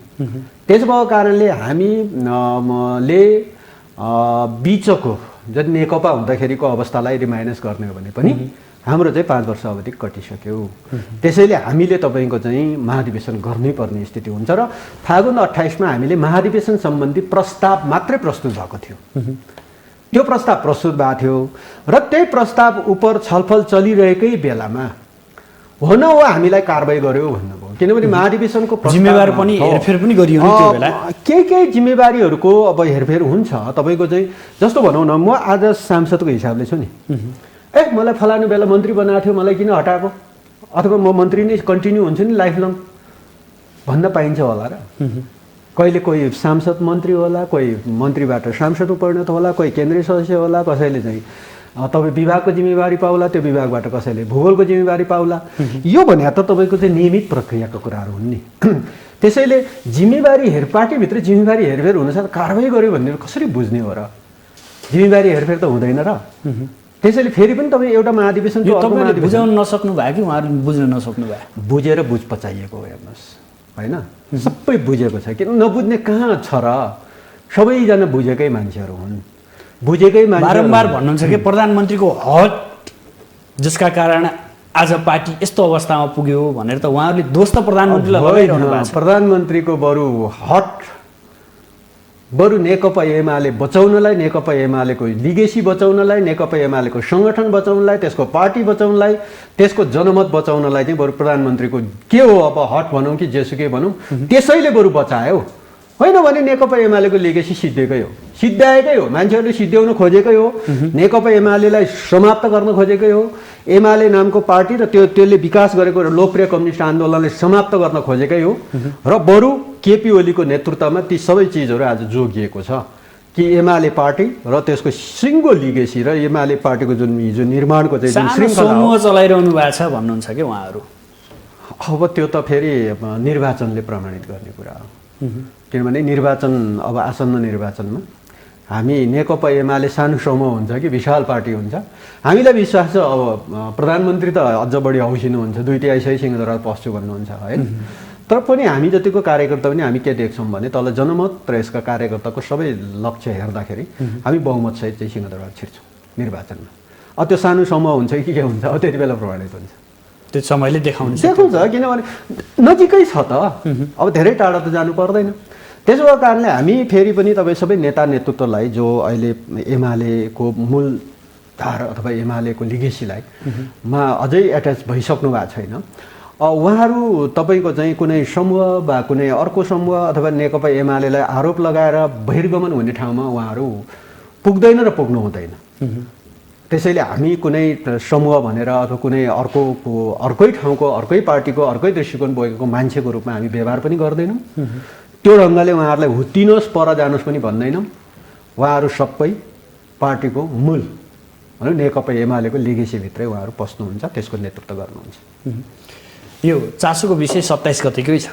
त्यसो भएको कारणले हामीले बिचको जुन नेकपा हुँदाखेरिको अवस्थालाई रिमाइनस गर्ने हो भने पनि हाम्रो चाहिँ 5 वर्ष अवधि कटिसक्यो। त्यसैले हामीले तपाईँको चाहिँ महाधिवेशन गर्नै पर्ने स्थिति हुन्छ र फागुन 28 मा हामीले महाधिवेशन सम्बन्धी प्रस्ताव मात्रै प्रस्तुत भएको थियो। त्यो प्रस्ताव प्रस्तुत भएको थियो र त्यही प्रस्ताव उप छलफल चलिरहेकै बेलामा हो न हो हामीलाई कारबाही गर्यो भन्नुभयो। किनभने महाधिवेशनको जिम्मेवारी पनि हेरफेर पनि गरियो नि त्यो बेला। केही जिम्मेवारीहरूको अब हेरफेर हुन्छ। तपाईँको चाहिँ जस्तो भनौँ न, म आज सांसदको हिसाबले छु नि, मलाई फलानु बेला मन्त्री बनाएको थियो, मलाई किन हटाएको, अथवा म मन्त्री नै कन्टिन्यू हुन्छु नि लाइफ लङ भन्न पाइन्छ होला र। कहिले कोही सांसद मन्त्री होला, कोही मन्त्रीबाट सांसदमा परिणत होला, कोही केन्द्रीय सदस्य होला, कसैले चाहिँ तपाईँ विभागको जिम्मेवारी पाउला, त्यो विभागबाट कसैले भूगोलको जिम्मेवारी पाउला। यो भने त तपाईँको चाहिँ नियमित प्रक्रियाको कुराहरू हुन् नि। त्यसैले जिम्मेवारी पार्टीभित्र जिम्मेवारी हेरफेर हुनसाथ कारबाही गर्यो भन्ने कसरी बुझ्ने हो र? जिम्मेवारी हेरफेर त हुँदैन र। त्यसैले फेरि पनि तपाईँ एउटा महाधिवेशन बुझाउन नसक्नु भयो कि उहाँहरू बुझ्न नसक्नु भयो? बुझेर बुझ पचाइएको हो हेर्नुहोस्, होइन? सबै बुझेको छ, किन नबुझ्ने कहाँ छ र? सबैजना बुझेकै मान्छेहरू हुन्, बुझेकै मान्छे। बारम्बार भन्नुहुन्छ कि प्रधानमन्त्रीको हट जसका कारण आज पार्टी यस्तो अवस्थामा पुग्यो भनेर त उहाँहरूले दोष त प्रधानमन्त्रीलाई लगाइरहनु भएको छ। प्रधानमन्त्रीको बरु नेकपा एमाले बचाउनलाई, नेकपा एमालेको लिगेसी बचाउनलाई, नेकपा एमालेको सङ्गठन बचाउनलाई, त्यसको पार्टी बचाउनलाई, त्यसको जनमत बचाउनलाई चाहिँ बरु प्रधानमन्त्रीको के हो, अब हट भनौँ कि जेसुकै भनौँ, त्यसैले बरु बचायो। होइन भने नेकपा एमालेको लिगेसी सिद्धिएकै हो, सिद्ध्याएकै हो, मान्छेहरूले सिद्ध्याउन खोजेकै हो, नेकपा एमालेलाई समाप्त गर्न खोजेकै हो। एमाले नामको पार्टी र त्यसले विकास गरेको लोकप्रिय कम्युनिस्ट आन्दोलनले समाप्त गर्न खोजेकै हो। र बरु केपी ओलीको नेतृत्वमा ती सबै चिजहरू आज जोगिएको छ कि एमाले पार्टी र त्यसको सिङ्गो लिगेसी र एमाले पार्टीको जुन हिजो निर्माणको चाहिँ समूह चलाइरहनु भएको छ भन्नुहुन्छ कि उहाँहरू। अब त्यो त फेरि निर्वाचनले प्रमाणित गर्ने कुरा हो। किनभने निर्वाचन, अब आसन्न निर्वाचनमा हामी नेकपा एमाले सानो समूह हुन्छ कि विशाल पार्टी हुन्छ, हामीलाई विश्वास छ अब प्रधानमन्त्री त अझ बढी हौसिनु हुन्छ, 2 सय सिंहदरबार पस्छु भन्नुहुन्छ है। तर पनि हामी जतिको कार्यकर्ता पनि हामी के देख्छौँ भने तल जनमत र यसका कार्यकर्ताको सबै लक्ष्य हेर्दाखेरि हामी बहुमत सहित चाहिँ सिंहदरबार छिर्छौँ निर्वाचनमा। अब त्यो सानो समूह हुन्छ कि के हुन्छ, अब त्यति बेला प्रमाणित हुन्छ, त्यो समयले देखाउँछ। किनभने नजिकै छ त, अब धेरै टाढा त जानु पर्दैन। त्यसो भएको कारणले हामी फेरि पनि तपाईँ सबै नेता नेतृत्वलाई जो अहिले एमालेको मूलधार अथवा एमालेको लिगेसीलाई अझै एट्याच भइसक्नु भएको छैन, उहाँहरू तपाईँको चाहिँ कुनै समूह वा कुनै अर्को समूह अथवा नेकपा एमालेलाई आरोप लगाएर बहिर्गमन हुने ठाउँमा उहाँहरू पुग्दैन र पुग्नु हुँदैन। त्यसैले हामी कुनै समूह भनेर अथवा कुनै अर्कै ठाउँको, अर्कै पार्टीको, अर्कै दृष्टिकोण बोकेको मान्छेको रूपमा हामी व्यवहार पनि गर्दैनौँ। त्यो ढङ्गले उहाँहरूलाई हुत्तिनुहोस् पर जानुहोस् पनि भन्दैनौँ। उहाँहरू सबै पार्टीको मूल भनौँ नेकपा एमालेको लिगेसीभित्रै उहाँहरू पस्नुहुन्छ, त्यसको नेतृत्व गर्नुहुन्छ। यो चासोको विषय 27 गतेकै छ।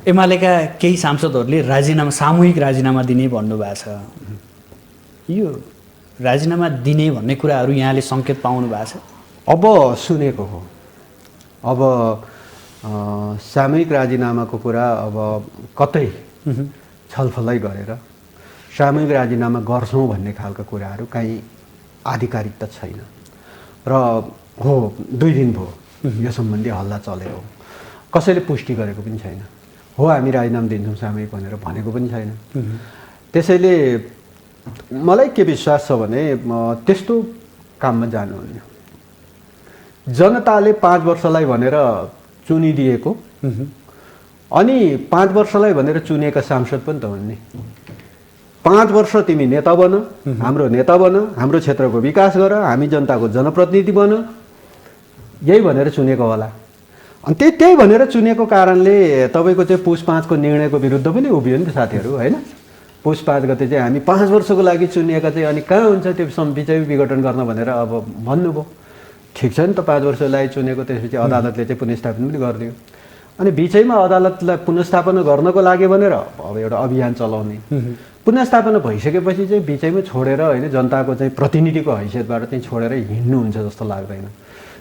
एमालेका केही सांसदहरूले सामूहिक राजीनामा दिने भन्नुभएको छ। यो राजीनामा दिने भन्ने कुराहरू यहाँले सङ्केत पाउनु भएको छ? अब सुनेको हो। अब सामूहिक राजीनामाको कुरा अब कतै छलफलै गरेर सामूहिक राजीनामा गर्छौँ भन्ने खालको कुराहरू कहीँ आधिकारिक त छैन। र हो 2 दिन भयो यो सम्बन्धी हल्ला चलेको हो, कसैले पुष्टि गरेको पनि छैन। हो हामी राजीनामा दिन्छौँ सामूहिक भनेर भनेको पनि छैन। त्यसैले मलाई के विश्वास छ भने त्यस्तो काममा जानुहुन्न। जनताले 5 वर्षलाई भनेर चुनिदिएको अनि 5 वर्षलाई भनेर चुनेका सांसद पनि त हुन् नि। 5 वर्ष तिमी नेता बन, हाम्रो नेता बन, हाम्रो क्षेत्रको विकास गर, हामी जनताको जनप्रतिनिधि बन, यही भनेर चुनेको होला। अनि त्यही भनेर चुनेको कारणले तपाईँको चाहिँ पुस 5 को निर्णयको विरुद्ध पनि उभियो नि त साथीहरू, होइन? पुस 5 गते चाहिँ हामी 5 वर्षको लागि चुनिएका चाहिँ अनि कहाँ हुन्छ त्यो विजय विघटन गर्न भनेर अब भन्नुभयो। ठिक छ नि त, 5 वर्षको लागि चुनेको, त्यसपछि अदालतले चाहिँ पुनर्स्थापन पनि गरिदियो। अनि बिचैमा अदालतलाई पुनर्स्थापना गर्नको लागि भनेर अब एउटा अभियान चलाउने, पुनर्स्थापना भइसकेपछि चाहिँ बिचैमा छोडेर होइन जनताको चाहिँ प्रतिनिधिको हैसियतबाट चाहिँ छोडेर हिँड्नुहुन्छ जस्तो लाग्दैन।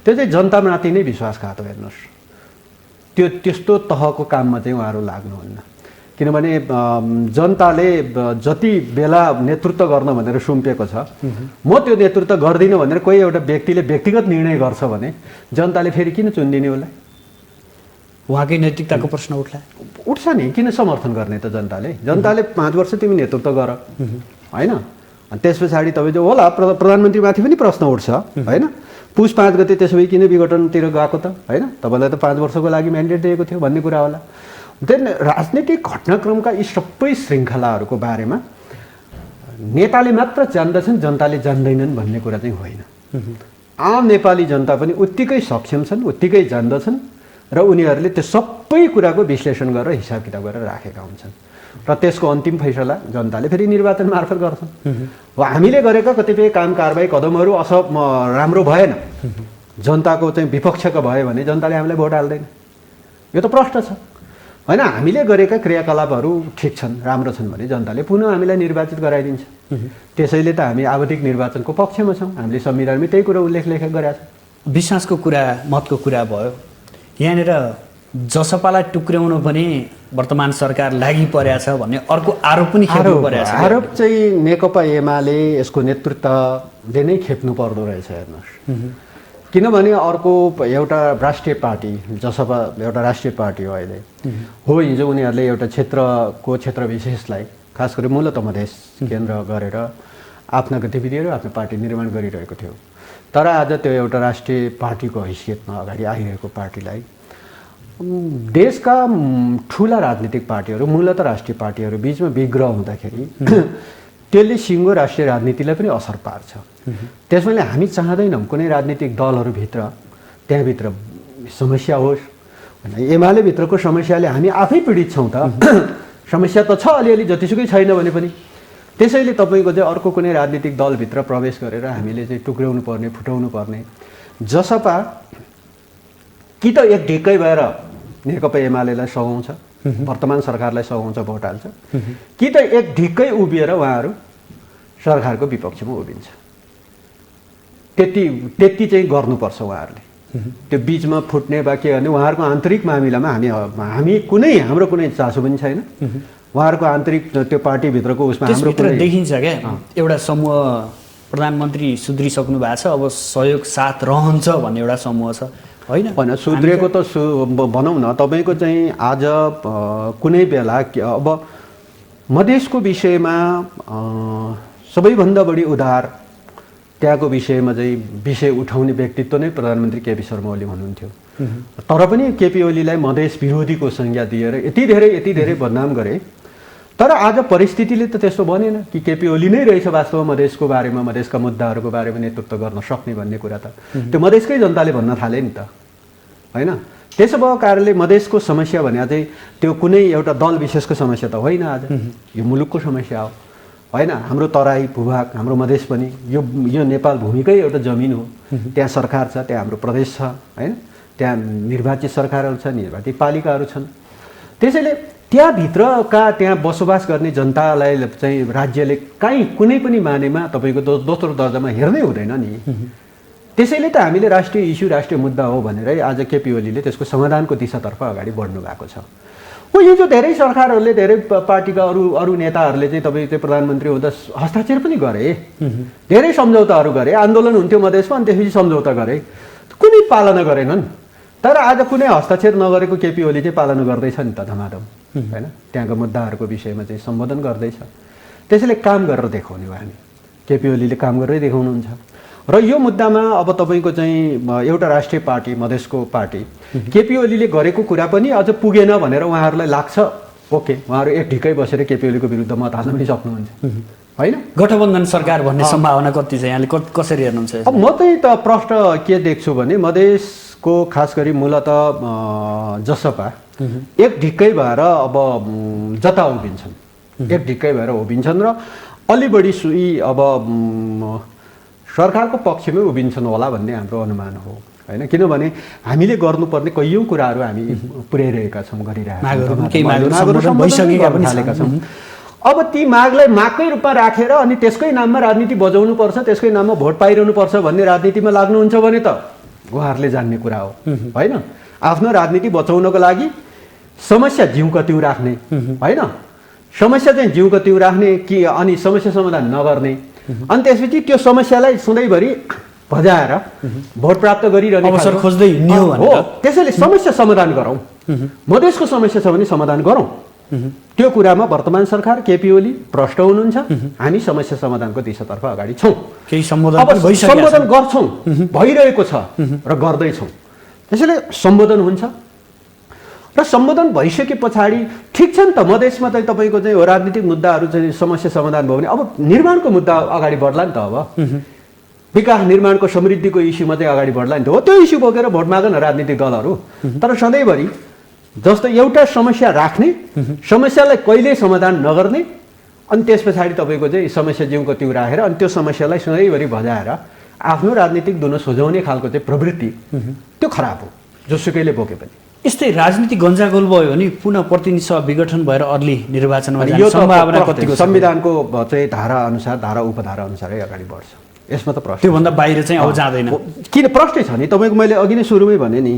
त्यो चाहिँ जनतामाथि नै विश्वासघात हो। हेर्नुहोस्, त्यो त्यस्तो तहको काममा चाहिँ उहाँहरू लाग्नुहुन्न। किनभने जनताले जति बेला नेतृत्व गर्न भनेर सुम्पिएको छ, म त्यो नेतृत्व गर्दिनँ भनेर कोही एउटा व्यक्तिले व्यक्तिगत निर्णय गर्छ भने जनताले फेरि किन चुनिदिने उसलाई? उहाँकै नैतिकताको प्रश्न उठ्छ नि। किन समर्थन गर्ने त जनताले? जनताले 5 वर्ष तिमी नेतृत्व गर, होइन? अनि त्यस पछाडि तपाईँ जो होला प्रधानमन्त्रीमाथि पनि प्रश्न उठ्छ, होइन? पुस 5 गते त्यसो भए किन विघटनतिर गएको त, होइन? तपाईँलाई त 5 वर्षको लागि म्यान्डेट दिएको थियो भन्ने कुरा होला। राजनीतिक घटनाक्रमका यी सबै श्रृङ्खलाहरूको बारेमा नेताले मात्र जान्दछन्, जनताले जान्दैनन् भन्ने कुरा चाहिँ होइन। आम नेपाली जनता पनि उत्तिकै सक्षम छन्, उत्तिकै जान्दछन् र उनीहरूले त्यो सबै कुराको विश्लेषण गरेर हिसाब किताब गरेर राखेका हुन्छन् र त्यसको अन्तिम फैसला जनताले फेरि निर्वाचन मार्फत गर्छन्। हामीले गरेका कतिपय काम कारबाही कदमहरू राम्रो भएन, जनताको चाहिँ विपक्षका भयो भने जनताले हामीलाई भोट हाल्दैन, यो त प्रश्न छ, होइन? हामीले गरेका क्रियाकलापहरू ठिक छन्, राम्रो छन् भने जनताले पुनः हामीलाई निर्वाचित गराइदिन्छ। त्यसैले त हामी आवधिक निर्वाचनको पक्षमा छौँ। हामीले संविधानमै त्यही कुरा उल्लेख गरेका छौँ। विश्वासको कुरा, मतको कुरा भयो। यहाँनिर जसपालाई टुक्र्याउनु पनि वर्तमान सरकार लागि परेको छ भन्ने अर्को आरोप पनि खेप्नु परेको छ। आरोप चाहिँ नेकपा एमाले यसको नेतृत्वले नै खेप्नु पर्दो रहेछ। हेर्नुहोस्, किनभने अर्को एउटा राष्ट्रिय पार्टी, जसपा एउटा राष्ट्रिय पार्टी हो अहिले, हो हिजो उनीहरूले एउटा क्षेत्र विशेषलाई खास गरी मूलतः मधेस केन्द्र गरेर आफ्ना गतिविधिहरू आफ्नो पार्टी निर्माण गरिरहेको थियो। तर आज त्यो एउटा राष्ट्रिय पार्टीको हैसियतमा अगाडि आइरहेको पार्टीलाई देशका ठुला राजनीतिक पार्टीहरू, मूलतः राष्ट्रिय पार्टीहरू बिचमा विग्रह हुँदाखेरि त्यसले सिङ्गो राष्ट्रिय राजनीतिलाई पनि असर पार्छ। त्यसैले हामी चाहँदैनौँ कुनै राजनीतिक दलहरूभित्र त्यहाँभित्र समस्या होस्। एमाले भित्रको समस्याले हामी आफै पीडित छौँ त। समस्या त छ अलिअलि, जतिसुकै छैन भने पनि। त्यसैले तपाईँको चाहिँ अर्को कुनै राजनीतिक दलभित्र प्रवेश गरेर हामीले चाहिँ टुक्र्याउनु पर्ने, फुटाउनु पर्ने, जसपा कि त एक ढिक्कै भएर नेकपा एमालेलाई सघाउँछ, वर्तमान सरकारलाई सघाउँछ, भोट हाल्छ, कि त एक ढिक्कै उभिएर उहाँहरू सरकारको विपक्षमा उभिन्छ। त्यति चाहिँ गर्नुपर्छ उहाँहरूले। त्यो बिचमा फुट्ने वा के गर्ने उहाँहरूको आन्तरिक मामिलामा हामी हाम्रो कुनै चासो पनि छैन। उहाँहरूको आन्तरिक त्यो पार्टीभित्रको उसमा हाम्रो कुनै देखिन्छ क्या, एउटा समूह प्रधानमन्त्री सुध्रिसक्नु भएको छ, अब सहयोग साथ रहन्छ भन्ने एउटा समूह छ, होइन? सुध्रिएको त भनौँ न। तपाईँको चाहिँ आज कुनै बेला अब मधेसको विषयमा सबैभन्दा बढी उदार त्यहाँको विषयमा चाहिँ विषय उठाउने व्यक्तित्व नै प्रधानमन्त्री केपी शर्मा ओली हुनुहुन्थ्यो। तर पनि केपी ओलीलाई मधेस विरोधीको संज्ञा दिएर यति धेरै बदनाम गरे। तर आज परिस्थितिले त त्यस्तो बनेन कि केपी ओली नै रहेछ वास्तवमा मधेसको बारेमा, मधेसका मुद्दाहरूको बारेमा नेतृत्व गर्न सक्ने भन्ने कुरा त त्यो मधेसकै जनताले भन्न थाले नि त, होइन? त्यसो भएको कारणले मधेसको समस्या भने चाहिँ त्यो कुनै एउटा दल विशेषको समस्या त होइन। आज यो मुलुकको समस्या हो, होइन? हाम्रो तराई भूभाग, हाम्रो मधेस पनि यो नेपाल भूमिकै एउटा जमिन हो। त्यहाँ सरकार छ, त्यहाँ हाम्रो प्रदेश छ, होइन? त्यहाँ निर्वाचित सरकारहरू छ, निर्वाचित पालिकाहरू छन्। त्यसैले त्यहाँ बसोबास गर्ने जनतालाई चाहिँ राज्यले कुनै पनि मानेमा तपाईँको दोस्रो दर्जामा हेर्नै हुँदैन नि। त्यसैले त हामीले राष्ट्रिय इस्यु, राष्ट्रिय मुद्दा हो भनेरै आज केपी ओलीले त्यसको समाधानको दिशातर्फ अगाडि बढ्नु भएको छ। हिजो धेरै सरकारहरूले, धेरै पार्टीका अरू नेताहरूले चाहिँ तपाईँ चाहिँ प्रधानमन्त्री हुँदा हस्ताक्षर पनि गरे, धेरै सम्झौताहरू गरे, आन्दोलन हुन्थ्यो मधेसमा, अनि त्यसपछि सम्झौता गरे, कुनै पालना गरेनन्। तर आज कुनै हस्ताक्षर नगरेको केपी ओली चाहिँ पालना गर्दैछ नि त धमाधम, होइन? त्यहाँको मुद्दाहरूको विषयमा चाहिँ सम्बोधन गर्दैछ। त्यसैले काम गरेर देखाउने हो हामी। केपी ओलीले काम गरेरै देखाउनुहुन्छ। र यो मुद्दामा अब तपाईँको चाहिँ एउटा राष्ट्रिय पार्टी, मधेसको पार्टी, केपी ओलीले गरेको कुरा पनि अझ पुगेन भनेर उहाँहरूलाई लाग्छ, ओके, उहाँहरू एक ढिक्कै बसेर केपी ओलीको विरुद्ध मत हाल्न पनि सक्नुहुन्छ, होइन? गठबन्धन सरकार भन्ने सम्भावना कति छ? यहाँले कसरी हेर्नुहुन्छ? अब म चाहिँ त प्रश्न के देख्छु भने मधेसको खास गरी मूलतः जसपा एक ढिक्कै भएर अब जता उभिन्छन्, एक ढिक्कै भएर उभिन्छन् र अलि बढी अब सरकारको पक्षमै उभिन्छन् होला भन्ने हाम्रो अनुमान हो, होइन? किनभने हामीले गर्नुपर्ने कैयौँ कुराहरू हामी पुर्याइरहेका छौँ, गरिरहेका छौँ। अब ती मागलाई मागकै रूपमा राखेर अनि त्यसकै नाममा राजनीति बजाउनुपर्छ, त्यसकै नाममा भोट पाइरहनुपर्छ भन्ने राजनीतिमा लाग्नुहुन्छ भने त उहाँहरूले जान्ने कुरा हो होइन। आफ्नो राजनीति बचाउनको लागि समस्या जिउको त्यौँ राख्ने होइन, समस्या चाहिँ जिउको त्यौँ राख्ने कि अनि समस्या समाधान नगर्ने, अनि त्यसपछि त्यो समस्यालाई सधैँभरि भजाएर भोट प्राप्त गरिरहने अवसर खोज्दै हिँड्यो हो। त्यसैले समस्या समाधान गरौँ, मधेसको समस्या छ भने समाधान गरौँ। त्यो कुरामा वर्तमान सरकार केपी ओली भ्रष्ट हुनुहुन्छ। हामी समस्या समाधानको दिशातर्फ अगाडि छौँ। केही सम्बोधन अब सम्बोधन गर्छौँ, भइरहेको छ र गर्दैछौँ। त्यसैले सम्बोधन हुन्छ र सम्बोधन भइसके पछाडि ठिक छ नि त, मधेसमा चाहिँ तपाईँको चाहिँ राजनीतिक मुद्दाहरू चाहिँ समस्या समाधान भयो भने अब निर्माणको मुद्दा अगाडि बढ्ला नि त। अब विकास निर्माणको समृद्धिको इस्युमा चाहिँ अगाडि बढ्ला नि त। हो, त्यो इस्यु बोकेर भोट माग न राजनीतिक दलहरू, तर सधैँभरि जस्तो एउटा समस्या राख्ने, समस्यालाई कहिल्यै समाधान नगर्ने, अनि त्यस पछाडि तपाईँको चाहिँ समस्या जिउको त्यौँ राखेर अनि त्यो समस्यालाई सधैँभरि भजाएर आफ्नो राजनीतिक दुनो सोझाउने खालको चाहिँ प्रवृत्ति त्यो खराब हो, जोसुकैले बोके पनि। यस्तै राजनीतिक गन्जागोल भयो भने पुनः प्रतिनिधि सभा विघटन भएर अर्ली निर्वाचनमा जाने सम्भावना कतिको छ? संविधानको चाहिँ धारा अनुसार, धारा उपधारा अनुसारै अगाडि बढ्छ। यसमा त प्रश्न, त्योभन्दा बाहिर चाहिँ अब जाँदैन। किन प्रश्नै छ नि, तपाईँको मैले अघि नै सुरुमै भने नि,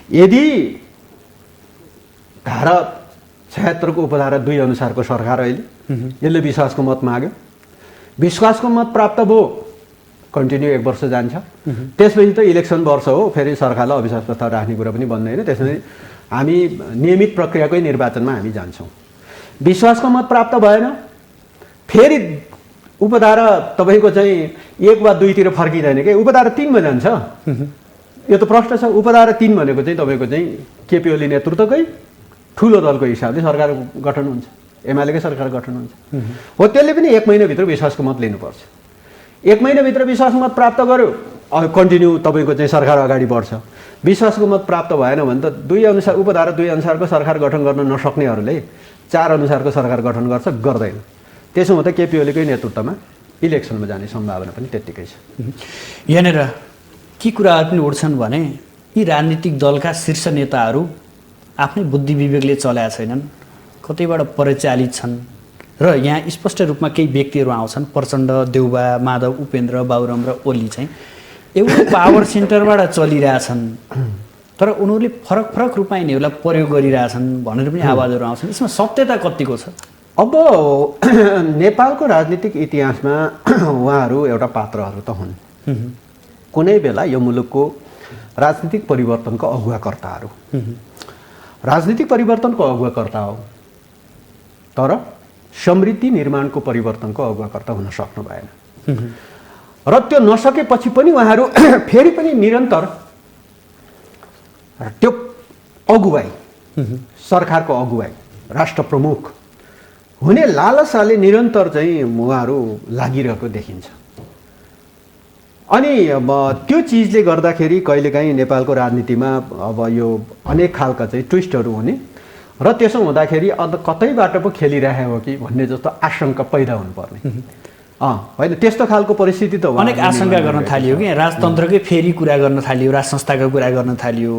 यदि धारा 76 को उपधारा 2 अनुसारको सरकार अहिले यसले विश्वासको मत माग्यो, विश्वासको मत प्राप्त भयो, कन्टिन्यू 1 वर्ष जान्छ, त्यसपछि त इलेक्सन वर्ष हो, फेरि सरकारलाई अविश्वास प्रस्ताव राख्ने कुरा पनि बन्दैन। त्यसपछि हामी नियमित प्रक्रियाकै निर्वाचनमा हामी जान्छौँ। विश्वासको मत प्राप्त भएन, फेरि उपधारा तपाईँको चाहिँ 1 वा 2 तिर फर्किँदैन कि उपधारा 3 मा जान्छ। यो त प्रश्न छ। उपधारा 3 भनेको चाहिँ तपाईँको चाहिँ केपी ओली नेतृत्वकै ठुलो दलको हिसाबले सरकार गठन हुन्छ, एमालेकै सरकार गठन हुन्छ। हो, त्यसले पनि 1 महिनाभित्र विश्वासको मत लिनुपर्छ। 1 महिनाभित्र विश्वासको मत प्राप्त गर्यो, कन्टिन्यू तपाईँको चाहिँ सरकार अगाडि बढ्छ। विश्वासको मत प्राप्त भएन भने त 2 अनुसार उपधारा 2 अनुसारको सरकार गठन गर्न नसक्नेहरूले 4 अनुसारको सरकार गठन गर्छ, गर्दैन। त्यसो हुँदा केपी ओलीकै नेतृत्वमा इलेक्सनमा जाने सम्भावना पनि त्यत्तिकै छ। यहाँनिर के कुराहरू पनि उठ्छन् भने यी राजनीतिक दलका शीर्ष नेताहरू आफ्नै बुद्धि विवेकले चलेका छैनन्, कतैबाट परिचालित छन् र यहाँ स्पष्ट रूपमा केही व्यक्तिहरू आउँछन्, प्रचण्ड, देउबा, माधव, उपेन्द्र, बाबुराम र ओली चाहिँ एउटै पावर सेन्टरबाट चलिरहेछन्, तर उनीहरूले फरक फरक रूपमा यिनीहरूलाई प्रयोग गरिरहेछन् भनेर पनि आवाजहरू आउँछन्। यसमा सत्यता कतिको छ? अब नेपालको राजनीतिक इतिहासमा उहाँहरू एउटा पात्रहरू त हुन्, कुनै बेला यो मुलुकको राजनीतिक परिवर्तनको अगुवाकर्ताहरू, राजनीतिक परिवर्तनको अगुवाकर्ता हो, तर समृद्धि निर्माणको परिवर्तनको अगुवाकर्ता हुन सक्नु भएन। र त्यो नसकेपछि पनि उहाँहरू फेरि पनि निरन्तर त्यो अगुवाई, सरकारको अगुवाई, राष्ट्र प्रमुख हुने लालसाले निरन्तर चाहिँ उहाँहरू लागिरहेको देखिन्छ। अनि त्यो चिजले गर्दाखेरि कहिलेकाहीँ नेपालको राजनीतिमा अब यो अनेक खालका चाहिँ ट्विस्टहरू हुने र त्यसो हुँदाखेरि अन्त कतैबाट पो खेलिरहेको हो कि भन्ने जस्तो आशंका पैदा हुनुपर्ने होइन, त्यस्तो खालको परिस्थिति त अनेक आशंका गर्न थालियो कि राजतन्त्रकै फेरि कुरा गर्न थालियो, राज संस्थाको कुरा गर्न थालियो,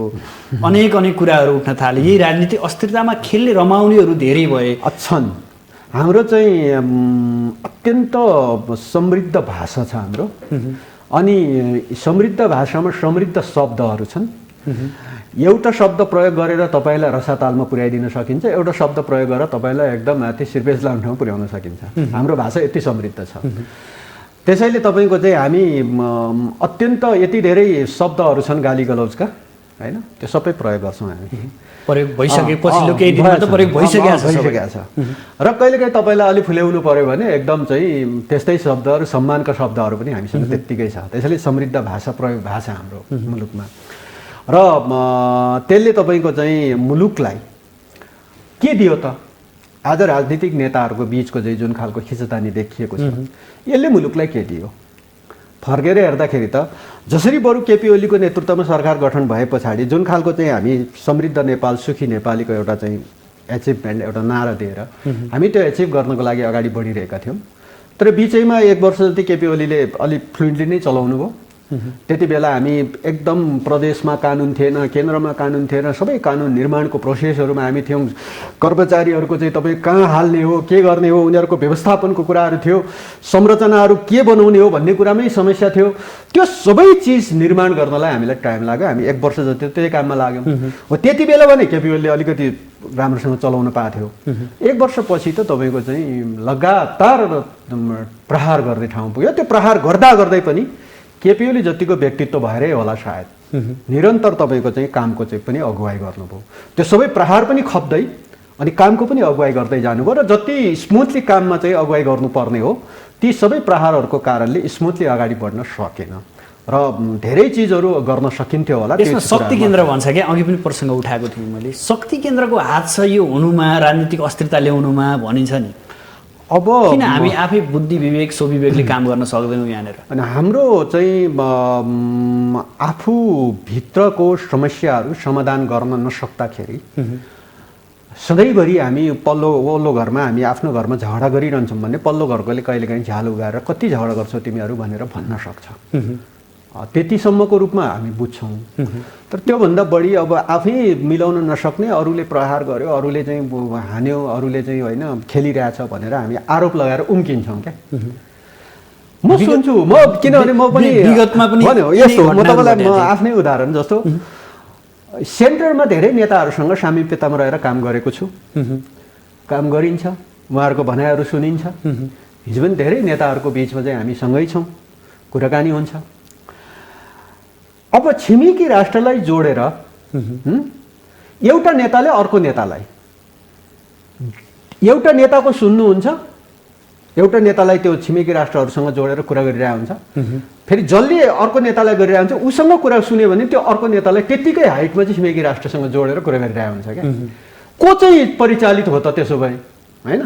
अनेक कुराहरू उठ्न थाल्यो। यही राजनीति अस्थिरतामा खेल्ने रमाउनेहरू धेरै भए छन्। हाम्रो चाहिँ अत्यन्त समृद्ध भाषा छ हाम्रो, अनि समृद्ध भाषामा समृद्ध शब्दहरू छन्। एउटा शब्द प्रयोग गरेर तपाईँलाई रसातालमा पुर्याइदिन सकिन्छ, एउटा शब्द प्रयोग गरेर तपाईँलाई एकदम माथि सिर्पेस लाउने ठाउँमा पुर्याउन सकिन्छ। हाम्रो भाषा यति समृद्ध छ। त्यसैले तपाईँको चाहिँ हामी अत्यन्त यति धेरै शब्दहरू छन् गाली गलौजका, होइन, त्यो सबै प्रयोग गर्छौँ हामी। प्रयोग भइसकेपछि केही दिनमा त प्रयोग भइसकेको छ। र कहिलेकाहीँ तपाईँलाई अलिक फुल्याउनु पऱ्यो भने एकदम चाहिँ त्यस्तै शब्दहरू, सम्मानका शब्दहरू पनि हामीसँग त्यत्तिकै छ। त्यसैले समृद्ध भाषा प्रयोग भाषा हाम्रो मुलुकमा, र त्यसले तपाईँको चाहिँ मुलुकलाई के दियो त? आज राजनीतिक नेताहरूको बिचको चाहिँ जुन खालको खिचतानी देखिएको छ, यसले मुलुकलाई के दियो? फर्केर हेर्दाखेरि त जसरी बरु केपी ओलीको नेतृत्वमा सरकार गठन भए पछाडि जुन खालको चाहिँ हामी समृद्ध नेपाल, सुखी नेपालीको एउटा चाहिँ एचिभमेन्ट, एउटा नारा दिएर हामी त्यो एचिभ गर्नको लागि अगाडि बढिरहेका थियौँ। तर बिचैमा 1 वर्ष जति केपी ओलीले अलिक फ्लुइन्टली नै चलाउनु भयो, त्यति बेला हामी एकदम प्रदेशमा कानुन थिएन, केन्द्रमा कानुन थिएन, सबै कानुन निर्माणको प्रोसेसहरूमा हामी थियौँ। कर्मचारीहरूको चाहिँ तपाईँ कहाँ हाल्ने हो, के गर्ने हो, उनीहरूको व्यवस्थापनको कुराहरू थियो, संरचनाहरू के बनाउने हो भन्ने कुरामै समस्या थियो। त्यो सबै चिज निर्माण गर्नलाई हामीलाई टाइम लाग्यो। हामी 1 वर्ष जति त्यही काममा लाग्यौँ। हो त्यति बेला भने केपी ओलीले अलिकति राम्रोसँग चलाउन पाएको थियो। 1 वर्षपछि त तपाईँको चाहिँ लगातार प्रहार गर्ने ठाउँ पुग्यो। त्यो प्रहार गर्दा गर्दै पनि केपी ओली जतिको व्यक्तित्व भएरै होला सायद निरन्तर तपाईँको चाहिँ कामको चाहिँ पनि अगुवाई गर्नुभयो। त्यो सबै प्रहार पनि खप्दै अनि कामको पनि अगुवाई गर्दै जानुभयो र जति स्मुथली काममा चाहिँ अगुवाई गर्नुपर्ने हो ती सबै प्रहारहरूको कारणले स्मुथली अगाडि बढ्न सकेन र धेरै चिजहरू गर्न सकिन्थ्यो होला। यसमा शक्ति केन्द्र भन्छ क्या, अघि पनि प्रसङ्ग उठाएको थिएँ मैले। शक्ति केन्द्रको हात छ यो हुनुमा, राजनीतिक अस्थिरता ल्याउनुमा भनिन्छ नि। अब किन हामी आफै बुद्धि विवेक स्वविवेकले काम गर्न सक्दैनौँ यहाँनिर? अनि हाम्रो चाहिँ आफूभित्रको समस्याहरू समाधान गर्न नसक्दाखेरि सधैँभरि हामी वल्लो घरमा हामी आफ्नो घरमा झगडा गरिरहन्छौँ भने पल्लो घरकोले कहिलेकाहीँ झ्याल उगाएर कति झगडा गर्छौ तिमीहरू भनेर भन्न सक्छ। त्यतिसम्मको रूपमा हामी बुझ्छौँ। तर त्योभन्दा बढी अब आफै मिलाउन नसक्ने, अरूले प्रहार गर्यो, अरूले चाहिँ हान्यो, अरूले चाहिँ होइन खेलिरहेछ भनेर हामी आरोप लगाएर उम्किन्छौँ क्या। म सुन्छु, म किनभने म पनि विगतमा पनि भन्यो यस्तो म तपाईँलाई म आफ्नै उदाहरण जस्तो सेन्टरमा धेरै नेताहरूसँग सामिप्यतामा रहेर काम गरेको छु। काम गरिन्छ, उहाँहरूको भनाइहरू सुनिन्छ। हिजो पनि धेरै नेताहरूको बिचमा चाहिँ हामी सँगै छौँ, कुराकानी हुन्छ। अब छिमेकी राष्ट्रलाई जोडेर एउटा नेताले अर्को नेतालाई, एउटा नेताको सुन्नुहुन्छ, एउटा नेतालाई त्यो छिमेकी राष्ट्रहरूसँग जोडेर कुरा गरिरहेको हुन्छ, फेरि जसले अर्को नेतालाई गरिरहेको हुन्छ उसँग कुरा सुन्यो भने त्यो अर्को नेतालाई त्यत्तिकै हाइटमा चाहिँ छिमेकी राष्ट्रसँग जोडेर कुरा गरिरहेको हुन्छ क्या। को चाहिँ परिचालित हो त त्यसो भए, होइन?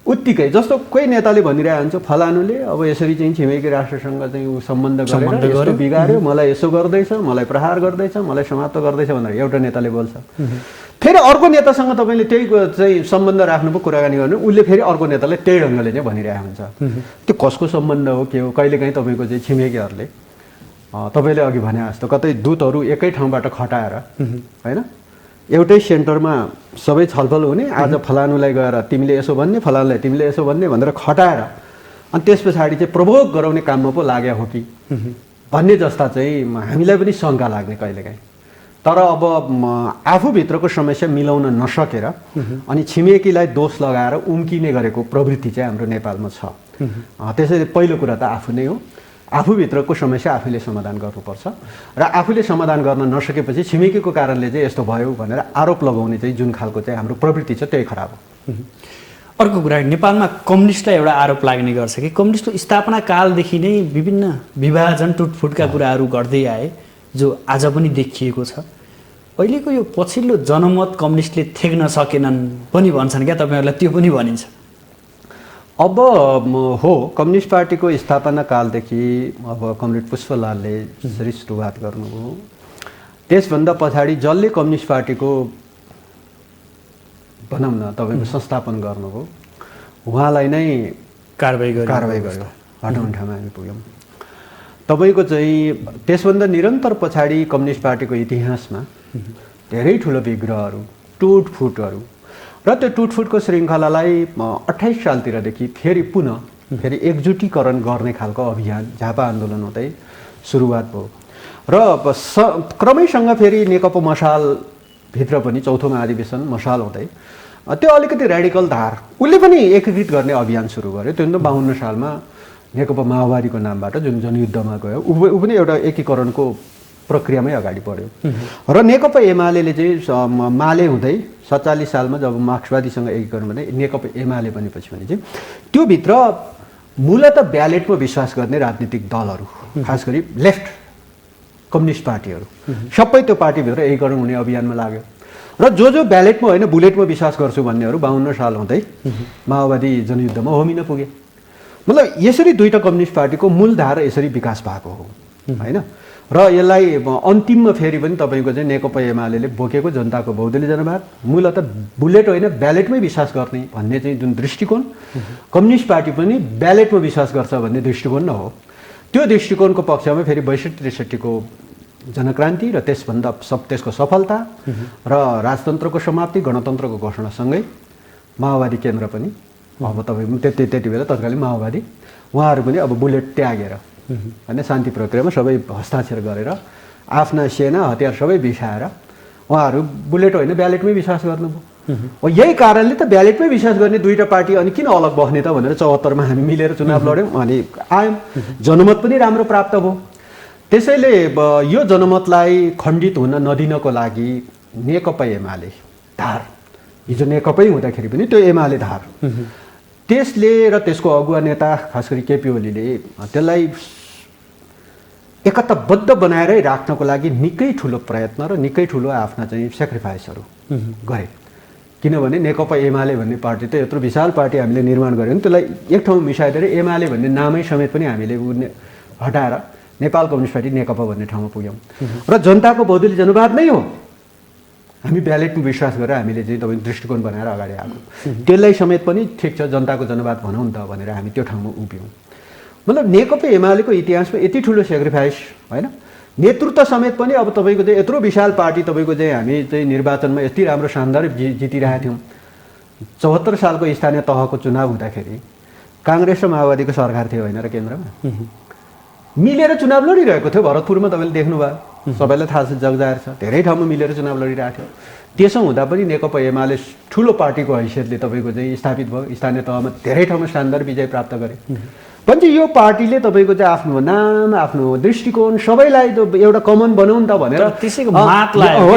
उत्तिकै जस्तो कोही नेताले भनिरहेको हुन्छ फलानुले अब यसरी चाहिँ छिमेकी राष्ट्रसँग चाहिँ ऊ सम्बन्ध गरेर यस्तो बिगार्यो, मलाई यसो गर्दैछ, मलाई प्रहार गर्दैछ, मलाई समाप्त गर्दैछ भनेर एउटा नेताले बोल्छ। फेरि अर्को नेतासँग तपाईँले त्यही चाहिँ सम्बन्ध राख्नुभयो, कुराकानी गर्नु, उसले फेरि अर्को नेताले त्यही ढङ्गले चाहिँ भनिरहेको हुन्छ। त्यो कसको सम्बन्ध हो, के हो? कहिलेकाहीँ तपाईँको चाहिँ छिमेकीहरूले तपाईँले अघि भने जस्तो कतै दूतहरू एकै ठाउँबाट खटाएर होइन एउटै सेन्टरमा सबै छलफल हुने, आज फलानुलाई गएर तिमीले यसो भन्ने, फलानुलाई तिमीले यसो भन्ने भनेर खटाएर अनि त्यस पछाडि चाहिँ प्रभोग गराउने काममा पो लाग्यो हो कि भन्ने जस्ता चाहिँ हामीलाई पनि शङ्का लाग्ने कहिलेकाहीँ। तर अब आफूभित्रको समस्या मिलाउन नसकेर अनि छिमेकीलाई दोष लगाएर उम्किने गरेको प्रवृत्ति चाहिँ हाम्रो नेपालमा छ। त्यसैले पहिलो कुरा त आफू नै हो। आफूभित्रको समस्या आफूले समाधान गर्नुपर्छ र आफूले समाधान गर्न नसकेपछि छिमेकीको कारणले चाहिँ यस्तो भयो भनेर आरोप लगाउने चाहिँ जुन खालको चाहिँ हाम्रो प्रवृत्ति छ त्यही खराब हो। अर्को कुरा, नेपालमा कम्युनिस्टलाई एउटा आरोप लाग्ने गर्छ कि कम्युनिस्टको स्थापना कालदेखि नै विभिन्न विभाजन टुटफुटका कुराहरू गर्दै आए जो आज पनि देखिएको छ। अहिलेको यो पछिल्लो जनमत कम्युनिस्टले थेग्न सकेनन् पनि भन्छन् क्या, तपाईँहरूलाई त्यो पनि भनिन्छ? अब हो, कम्युनिस्ट पार्टीको स्थापना कालदेखि अब कमरेड पुष्पलालले जसरी सुरुवात गर्नुभयो त्यसभन्दा पछाडि जसले कम्युनिस्ट पार्टीको भनौँ न तपाईँको संस्थापन गर्नुभयो उहाँलाई नै कारबाही गर्यो, हटाउने ठाउँमा हामी पुग्यौँ। तपाईँको चाहिँ त्यसभन्दा निरन्तर पछाडि कम्युनिस्ट पार्टीको इतिहासमा धेरै ठुलो विग्रहहरू, टुटफुटहरू र त्यो टुटफुटको श्रृङ्खलालाई 28 सालतिरदेखि फेरि एकजुटीकरण गर्ने खालको अभियान झापा आन्दोलन हुँदै सुरुवात भयो र क्रमैसँग फेरि नेकपा मसालभित्र पनि चौथो महाधिवेशन मसाल हुँदै त्यो अलिकति रेडिकल धार उसले पनि एकीकृत गर्ने अभियान सुरु गर्यो। त्यो 52 सालमा नेकपा माओवादीको नामबाट जुन जनयुद्धमा गयो ऊ पनि एउटा एकीकरणको प्रक्रियामै अगाडि बढ्यो र नेकपा एमाले चाहिँ माले हुँदै 47 सालमा जब मार्क्सवादीसँग एकीकरण भने नेकपा एमाले बनेपछि भने चाहिँ त्योभित्र मूलत ब्यालेटमा विश्वास गर्ने राजनीतिक दलहरू, खास गरी लेफ्ट कम्युनिस्ट पार्टीहरू सबै त्यो पार्टीभित्र एकीकरण हुने अभियानमा लाग्यो र जो ब्यालेटमा होइन बुलेटमा विश्वास गर्छु भन्नेहरू 52 साल हुँदै माओवादी जनयुद्धमा होमिन पुगे। मतलब यसरी दुईटा कम्युनिस्ट पार्टीको मूलधारा यसरी विकास भएको हो होइन। र यसलाई अन्तिममा फेरि पनि तपाईँको चाहिँ नेकपा एमाले बोकेको जनताको बहुदलीय जनवाद मूलत बुलेट होइन ब्यालेटमै विश्वास गर्ने भन्ने चाहिँ जुन दृष्टिकोण, कम्युनिस्ट पार्टी पनि ब्यालेटमा विश्वास गर्छ भन्ने दृष्टिकोण न हो। त्यो दृष्टिकोणको पक्षमा फेरि 62-63को जनक्रान्ति र त्यसको सफलता र राजतन्त्रको समाप्ति गणतन्त्रको घोषणासँगै माओवादी केन्द्र पनि अब तपाईँ त्यति बेला तत्कालीन माओवादी उहाँहरू पनि अब बुलेट त्यागेर होइन शान्ति प्रक्रियामा सबै हस्ताक्षर गरेर आफ्ना सेना हतियार सबै बिसाएर उहाँहरू बुलेट होइन ब्यालेटमै विश्वास गर्नुभयो। यही कारणले त ब्यालेटमै विश्वास गर्ने दुईटा पार्टी अनि किन अलग बस्ने त भनेर 74मा हामी मिलेर चुनाव लड्यौँ अनि आयौँ। जनमत पनि राम्रो प्राप्त भयो। त्यसैले यो जनमतलाई खण्डित हुन नदिनको लागि नेकपा एमाले धार, हिजो नेकपै हुँदाखेरि पनि त्यो एमाले धार, त्यसले र त्यसको अगुवा नेता खास गरी केपी ओलीले त्यसलाई एकताबद्ध बनाएरै राख्नको लागि निकै ठुलो प्रयत्न र निकै ठुलो आफ्ना चाहिँ सेक्रिफाइसहरू गरे। किनभने नेकपा एमाले भन्ने पार्टी त यत्रो विशाल पार्टी हामीले निर्माण गऱ्यौँ, त्यसलाई एक ठाउँ मिसाइदिएर एमाले भन्ने नामै समेत पनि हामीले हटाएर नेपाल कम्युनिस्ट पार्टी नेकपा भन्ने ठाउँमा पुग्यौँ। र जनताको बहुदलीय जनवाद नै हो, हामी ब्यालेटमा विश्वास गरेर हामीले चाहिँ तपाईँ दृष्टिकोण बनाएर अगाडि आएको, त्यसलाई समेत पनि ठिक छ जनताको जनवाद भनौँ नि त भनेर हामी त्यो ठाउँमा उभियौँ। मतलब नेकपा एमालेको इतिहासमा यति ठुलो सेक्रिफाइस होइन, नेतृत्व समेत पनि अब तपाईँको चाहिँ यत्रो विशाल पार्टी तपाईँको चाहिँ हामी चाहिँ निर्वाचनमा यति राम्रो शानदार जितिरहेका थियौँ। 74 सालको स्थानीय तहको चुनाव हुँदाखेरि काङ्ग्रेस र माओवादीको सरकार थियो होइन र केन्द्रमा मिलेर चुनाव लडिरहेको थियो। भरतपुरमा तपाईँले देख्नुभयो, सबैलाई थाहा छ, जगजाहेर छ, धेरै ठाउँमा मिलेर चुनाव लडिरहेको थियो। त्यसो हुँदा पनि नेकपा एमाले ठुलो पार्टीको हैसियतले तपाईँको चाहिँ स्थापित भयो, स्थानीय तहमा धेरै ठाउँमा शानदार विजय प्राप्त गरे। पनि यो पार्टीले तपाईँको चाहिँ आफ्नो नाम आफ्नो दृष्टिकोण सबैलाई एउटा कमन बनाउँ नि त भनेर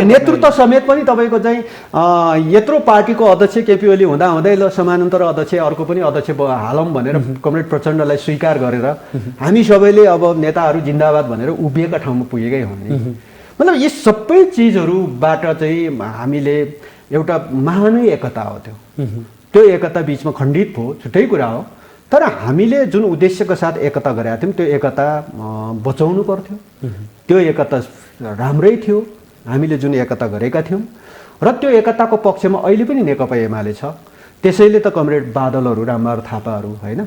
नेतृत्व समेत पनि तपाईँको चाहिँ यत्रो पार्टीको अध्यक्ष केपी ओली हुँदा हुँदै ल समानान्तर अध्यक्ष अर्को पनि अध्यक्ष हालौँ भनेर कमरेड प्रचण्डलाई स्वीकार गरेर हामी सबैले अब नेताहरू जिन्दाबाद भनेर उभिएका ठाउँमा पुगेकै हो नि। मतलब यी सबै चिजहरूबाट चाहिँ हामीले एउटा महानै एकता हो त्यो एकता बिचमा खण्डित भयो, छुट्टै कुरा हो। तर हामीले जुन उद्देश्यको साथ एकता गरेका थियौँ त्यो एकता बचाउनु पर्थ्यो, त्यो एकता राम्रै थियो हामीले जुन एकता गरेका थियौँ। र त्यो एकताको पक्षमा अहिले पनि नेकपा एमाले छ। त्यसैले त कमरेड बादलहरू रामबहादुर थापाहरू होइन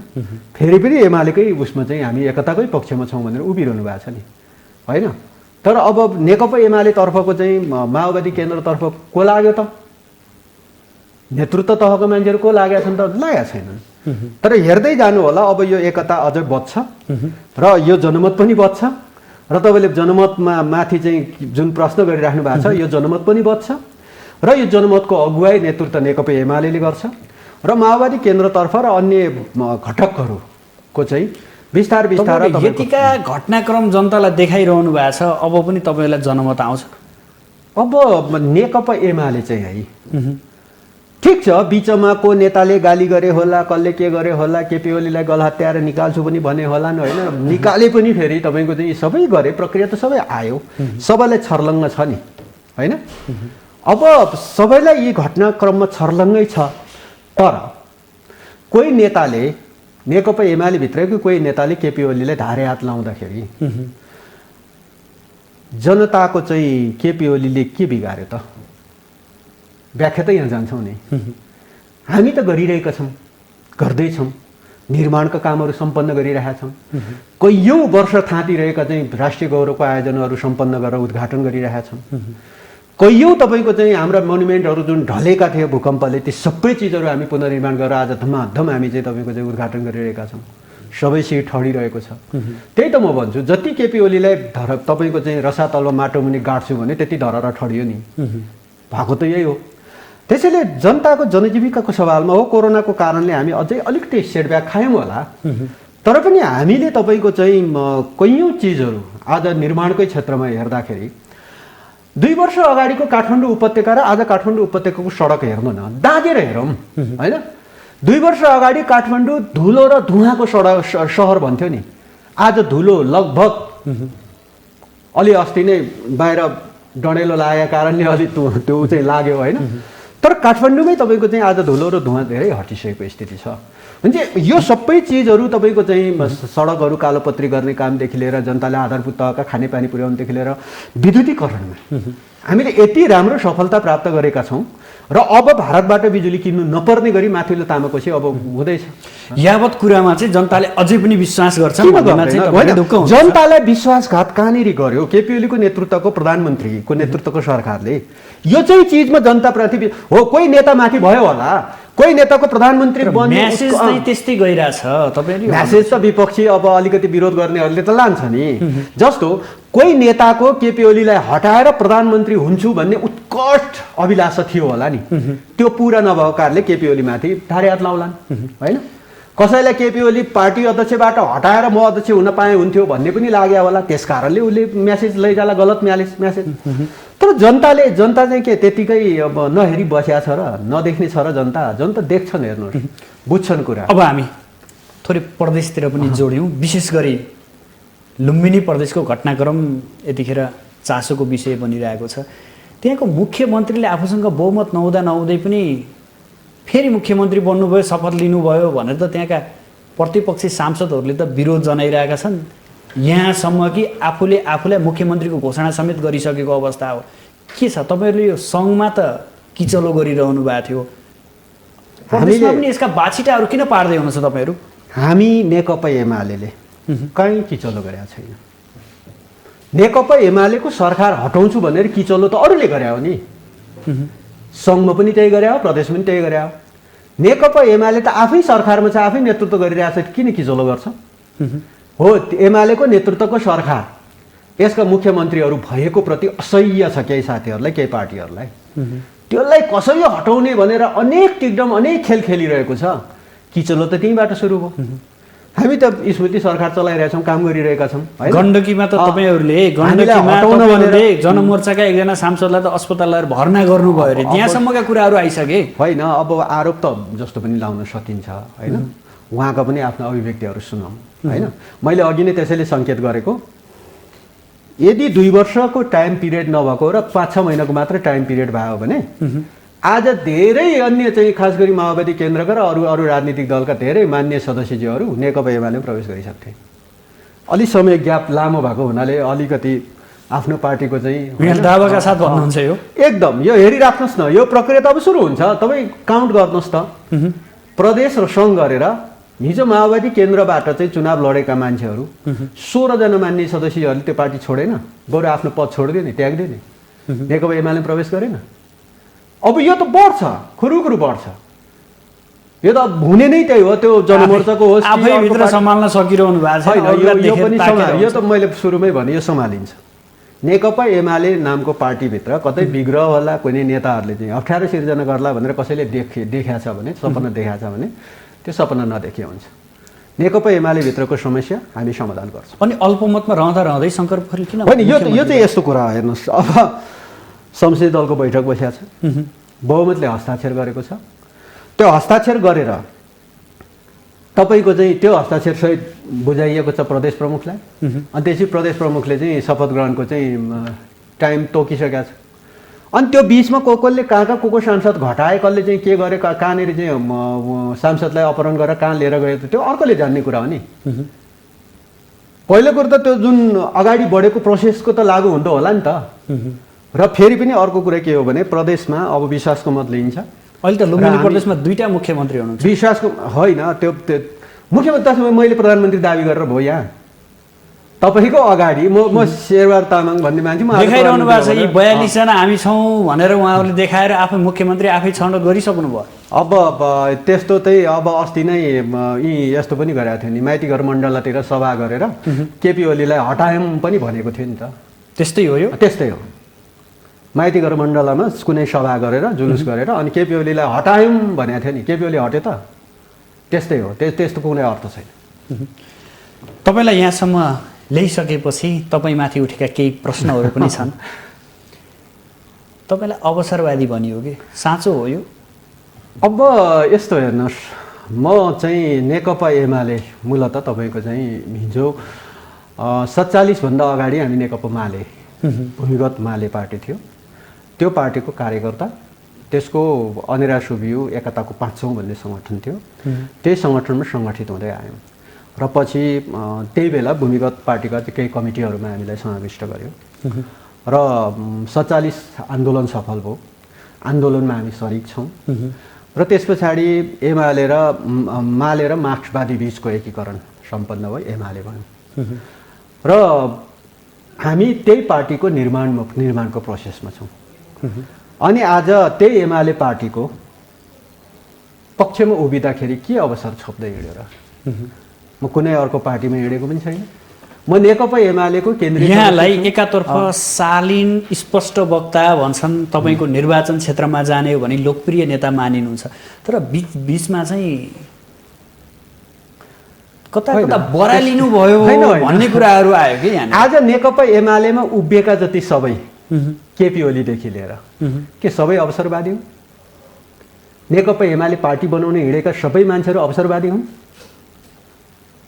फेरि पनि एमालेकै उसमा चाहिँ हामी एकताकै पक्षमा छौँ भनेर उभिरहनु भएको छ नि होइन। तर अब नेकपा एमाले तर्फको चाहिँ माओवादी केन्द्रतर्फ को लाग्यो त? नेतृत्व तहको मान्छेहरू को लागेका छन् त? लागेका छैनन्। तर हेर्दै जानु होला अब यो एकता अझै बच्छ र यो जनमत पनि बच्छ र तपाईँले जनमतमा माथि चाहिँ जुन प्रश्न गरिराख्नु भएको छ यो जनमत पनि बच्छ र यो जनमतको अगुवाई नेतृत्व नेकपा एमाले गर्छ र माओवादी केन्द्रतर्फ र अन्य घटकहरूको चाहिँ बिस्तार यतिका घटनाक्रम जनतालाई देखाइरहनु भएको छ, अब पनि तपाईँलाई जनमत आउँछ? अब नेकपा एमाले चाहिँ है ठिक छ, बिचमा को नेताले गाली गरे होला, कसले के गरे होला, केपी ओलीलाई गलहत्याएर निकाल्छु पनि भने होला नि होइन, निकाले पनि फेरि तपाईँको चाहिँ सबै गरे, प्रक्रिया त सबै आयो, सबैलाई छर्लङ्ग छ नि होइन। अब सबैलाई यी घटनाक्रममा छर्लङ्गै छ। तर कोही नेताले नेकपा एमाले भित्रैको कोही नेताले केपी ओलीलाई धारे हात लाउँदाखेरि जनताको चाहिँ केपी ओलीले के बिगार्यो त? व्याख्या त यहाँ जान्छौँ नि। हामी त गरिरहेका छौँ, गर्दैछौँ, निर्माणका कामहरू सम्पन्न गरिरहेका छौँ, कैयौँ वर्ष थाँतिरहेका चाहिँ राष्ट्रिय गौरवको आयोजनाहरू सम्पन्न गरेर उद्घाटन गरिरहेका छौँ। कैयौँ तपाईँको चाहिँ हाम्रा मोन्युमेन्टहरू जुन ढलेका थियो भूकम्पले ती सबै चिजहरू हामी पुनर्निर्माण गरेर आज धमाधम हामी चाहिँ तपाईँको चाहिँ उद्घाटन गरिरहेका छौँ। सबै सिट ठडिरहेको छ। त्यही त म भन्छु, जति केपी ओलीलाई तपाईँको चाहिँ रसातलमा माटो मुनि गाड्छु भने त्यति धरहरा ठडियो नि, भएको त यही हो। त्यसैले जनताको जनजीविकाको सवालमा हो, कोरोनाको कारणले हामी अझै अलिकति सेटब्याक खायौँ होला, तर पनि हामीले तपाईँको चाहिँ कैयौँ चिजहरू आज निर्माणकै क्षेत्रमा हेर्दाखेरि 2 वर्ष अगाडिको काठमाडौँ उपत्यका र आज काठमाडौँ उपत्यकाको सडक हेर्नु न, दाँजेर हेरौँ होइन। 2 वर्ष अगाडि काठमाडौँ धुलो र धुवाँको सहर भन्थ्यो नि, आज धुलो लगभग अलि अस्ति नै बाहिर डढेलो लागेको कारणले अलि त्यो चाहिँ लाग्यो होइन। तर काठमाडौँमै तपाईँको चाहिँ आज धुलो र धुवाँ धेरै हटिसकेको स्थिति छ। भने यो सबै चिजहरू तपाईँको चाहिँ सडकहरू कालोपत्री गर्ने कामदेखि लिएर जनताले आधारभूत तहका खानेपानी पुर्याउनुदेखि लिएर विद्युतीकरणमा हामीले यति राम्रो सफलता प्राप्त गरेका छौँ र अब भारतबाट बिजुली किन्नु नपर्ने गरी माथिल्लो तामाकोसी अब हुँदैछ। यावत कुरामा चाहिँ जनताले अझै पनि विश्वास गर्छन् किन भन्नेमा गर्दैन? चाहिँ तपाईँले ढुक्क होइन, हुनुहुन्छ। जनतालाई विश्वासघात कहाँनिर गर्यो केपी ओलीको नेतृत्वको प्रधानमन्त्रीको नेतृत्वको सरकारले? यो चाहिँ चिजमा जनताप्रति हो, कोही नेतामाथि भयो होला, कोही नेताको प्रधानमन्त्री बन्ने मेसेज चाहिँ त्यस्तै गइरहेछ तपाईँले। म्यासेज त विपक्षी अब अलिकति विरोध गर्नेहरूले त लान्छ नि। जस्तो कोही नेताको केपी ओलीलाई हटाएर प्रधानमन्त्री हुन्छु भन्ने उत्कट अभिलाषा थियो होला नि, त्यो पुरा नभएको कारणले केपी ओलीमाथि थारे हात लाउलान् होइन। कसैलाई केपी ओली पार्टी अध्यक्षबाट हटाएर म अध्यक्ष हुन पाए हुन्थ्यो भन्ने पनि लाग्यो होला, त्यस कारणले उसले म्यासेज लैजाला, गलत म्यासेज। तर जनता चाहिँ के त्यतिकै अब नहेरी बसेको छ र नदेख्ने छ र जनता देख्छन्, हेर्नुहोस्, बुझ्छन् कुरा। अब हामी थोरै प्रदेशतिर पनि जोड्यौँ, विशेष गरी लुम्बिनी प्रदेशको घटनाक्रम यतिखेर चासोको विषय बनिरहेको छ। त्यहाँको मुख्यमन्त्रीले आफूसँग बहुमत नहुँदै पनि फेरि मुख्यमन्त्री बन्नुभयो, शपथ लिनुभयो भनेर त त्यहाँका प्रतिपक्षी सांसदहरूले त विरोध जनाइरहेका छन्। यहाँसम्म कि आफूलाई मुख्यमन्त्रीको घोषणा समेत गरिसकेको अवस्था हो। के छ, तपाईँहरूले यो सङ्घमा त किचलो गरिरहनु भएको थियो, प्रदेशमा पनि यसका बाछिटाहरू किन पार्दै हुनुहुन्छ तपाईँहरू? हामी नेकपा एमाले कहीँ किचलो गरेका छैन। नेकपा एमालेको सरकार हटाउँछु भनेर किचलो त अरूले गरे हो नि, सङ्घमा पनि त्यही गरे हो, प्रदेशमा पनि त्यही गरे हो। नेकपा एमाले त आफै सरकारमा छ, आफै नेतृत्व गरिरहेछ, किन किचलो गर्छ? हो, एमालेको नेतृत्वको सरकार, यसका मुख्यमन्त्रीहरू भएको प्रति असह्य छ केही साथीहरूलाई, केही पार्टीहरूलाई। त्यसलाई कसरी हटाउने भनेर अनेक टिकडम, अनेक खेल खेलिरहेको छ। किचलो त त्यहीँबाट सुरु भयो। हामी त स्मृति सरकार चलाइरहेछौँ, काम गरिरहेका छौँ। गण्डकीमा त तपाईँहरूले जनमोर्चाका एकजना सांसदलाई त अस्पताल लगेर भर्ना गर्नुभयो अरे, त्यहाँसम्मका कुराहरू आइसके होइन। अब आरोप त जस्तो पनि लाउन सकिन्छ होइन, उहाँका पनि आफ्नो अभिव्यक्तिहरू सुनौँ होइन। मैले अघि नै त्यसैले सङ्केत गरेको, यदि 2 वर्षको टाइम पिरियड नभएको र 5-6 महिनाको मात्र टाइम पिरियड भयो भने आज धेरै अन्य चाहिँ खास गरी माओवादी केन्द्रका र अरू राजनीतिक दलका धेरै मान्य सदस्यज्यूहरू नेकपा एमालेमा प्रवेश गरिसक्थे। अलि समय ग्याप लामो भएको हुनाले अलिकति आफ्नो पार्टीको चाहिँ दावाका साथ भन्नुहुन्छ यो? एकदम, यो हेरिराख्नुहोस् न, यो प्रक्रिया त अब सुरु हुन्छ। तपाईँ काउन्ट गर्नुहोस् त, प्रदेश र सङ्घ गरेर हिजो माओवादी केन्द्रबाट चाहिँ चुनाव लडेका मान्छेहरू 16 जना मान्य सदस्यहरूले त्यो पार्टी छोडेन, बरु आफ्नो पद छोडिदियो नि, त्याग्दियो नि, नेकपा एमाले प्रवेश गरेन। अब यो त बढ्छ, खुरुखुरु बढ्छ। यो त हुने नै त्यही हो, त्यो जनमोर्चाको होस्, आफैभित्र सम्हाल्न सकिरहनु भएको छैन। यो पनि यो त मैले सुरुमै भने यो सम्हालिन्छ। नेकपा एमाले नामको पार्टीभित्र कतै विग्रह होला, कुनै नेताहरूले चाहिँ अप्ठ्यारो सिर्जना गर्ला भनेर कसैले देखाएको छ भने, सपना देखाएको छ भने त्यो सपना नदेखे हुन्छ। नेकपा एमाले भित्रको समस्या हामी समाधान गर्छौँ। अनि अल्पमतमा रहँदै शङ्कर पोखरेल किन? होइन, यो चाहिँ यस्तो कुरा हो, हेर्नुहोस्, अब संसदीय दलको बैठक बसेको छ, बहुमतले हस्ताक्षर गरेको छ। त्यो हस्ताक्षर गरेर तपाईँको चाहिँ त्यो हस्ताक्षरसहित बुझाइएको छ प्रदेश प्रमुखलाई, अनि त्यसै प्रदेश प्रमुखले चाहिँ शपथ ग्रहणको चाहिँ टाइम तोकिसकेको छ। अनि त्यो बिचमा कसले कहाँ को सांसद घटाए, कसले चाहिँ के गरे, कहाँनिर चाहिँ सांसदलाई अपहरण गरेर कहाँ लिएर गयो, त्यो अर्कोले जान्ने कुरा हो नि। पहिलो कुरो त त्यो जुन अगाडि बढेको प्रोसेसको त लागु हुँदो होला नि त। र फेरि पनि अर्को कुरा के हो भने प्रदेशमा अब विश्वासको मत लिइन्छ। अहिले त लुम्बिनी प्रदेशमा 2टा मुख्यमन्त्री हुनुहुन्छ। विश्वासको होइन, त्यो मुख्यमन्त्री मैले प्रधानमन्त्री दाबी गरेर भयो यहाँ तपाईँको अगाडि म शेरबहादुर तामाङ भन्ने मान्छे म देखाइरहनु भएको छ। यी 42 जना हामी छौँ भनेर उहाँहरूले देखाएर आफै मुख्यमन्त्री आफै छनौट गरिसक्नु भयो। अब त्यस्तो चाहिँ अब अस्ति नै यी यस्तो पनि गरेको थियो नि, माइतीघर मण्डलतिर सभा गरेर केपी ओलीलाई हटायौँ पनि भनेको थियो नि त। त्यस्तै हो यो? त्यस्तै हो। माइतीघर मण्डलमा कुनै सभा गरेर जुलुस गरेर अनि केपी ओलीलाई हटायौँ भनेको थियो नि, केपी ओली हट्यो त? त्यस्तै हो, त्यस्तो कुनै अर्थ छैन। तपाईँलाई यहाँसम्म ल्याइसकेपछि तपाईँमाथि उठेका केही प्रश्नहरू पनि छन्। तपाईँलाई अवसरवादी भनियो कि साँचो हो यो? अब यस्तो हेर्नुहोस्, म चाहिँ नेकपा एमाले मूलत तपाईँको चाहिँ हिजो 47भन्दा अगाडि हामी नेकपा माले, भूमिगत माले पार्टी थियो, त्यो पार्टीको कार्यकर्ता, त्यसको अनिरा सुबियु एकताको 5औं भन्ने सङ्गठन थियो, त्यही सङ्गठनमा सङ्गठित हुँदै आयौँ र पछि त्यही बेला भूमिगत पार्टीका केही कमिटीहरूमा हामीलाई समाविष्ट गर्यो र 47 आन्दोलन सफल भयो। आन्दोलनमा हामी सरिक छौँ र त्यस पछाडि एमाले र माले र मार्क्सवादी बीचको एकीकरण सम्पन्न भयो, एमाले भयो। र हामी त्यही पार्टीको निर्माणको प्रोसेसमा छौँ। अनि आज त्यही एमाले पार्टीको पक्षमा उभिँदाखेरि के अवसर छोप्दै हिँड्यो र? म कुनै अर्को पार्टीमा हिँडेको पनि छैन। म नेकपा एमालेको केन्द्रीय यहाँलाई एकातर्फ शालीन स्पष्ट वक्ता भन्छन्, तपाईँको निर्वाचन क्षेत्रमा जाने हो भने लोकप्रिय नेता मानिनुहुन्छ, तर बीचमा चाहिँ कता कता बरालिनु भयो भन्ने कुराहरू आयो कि यहाँ। आज नेकपा एमालेमा उभिएका जति सबै केपी ओलीदेखि लिएर के सबै अवसरवादी हुन्? नेकपा एमाले पार्टी बनाउने हिँडेका सबै मान्छेहरू अवसरवादी हुन्?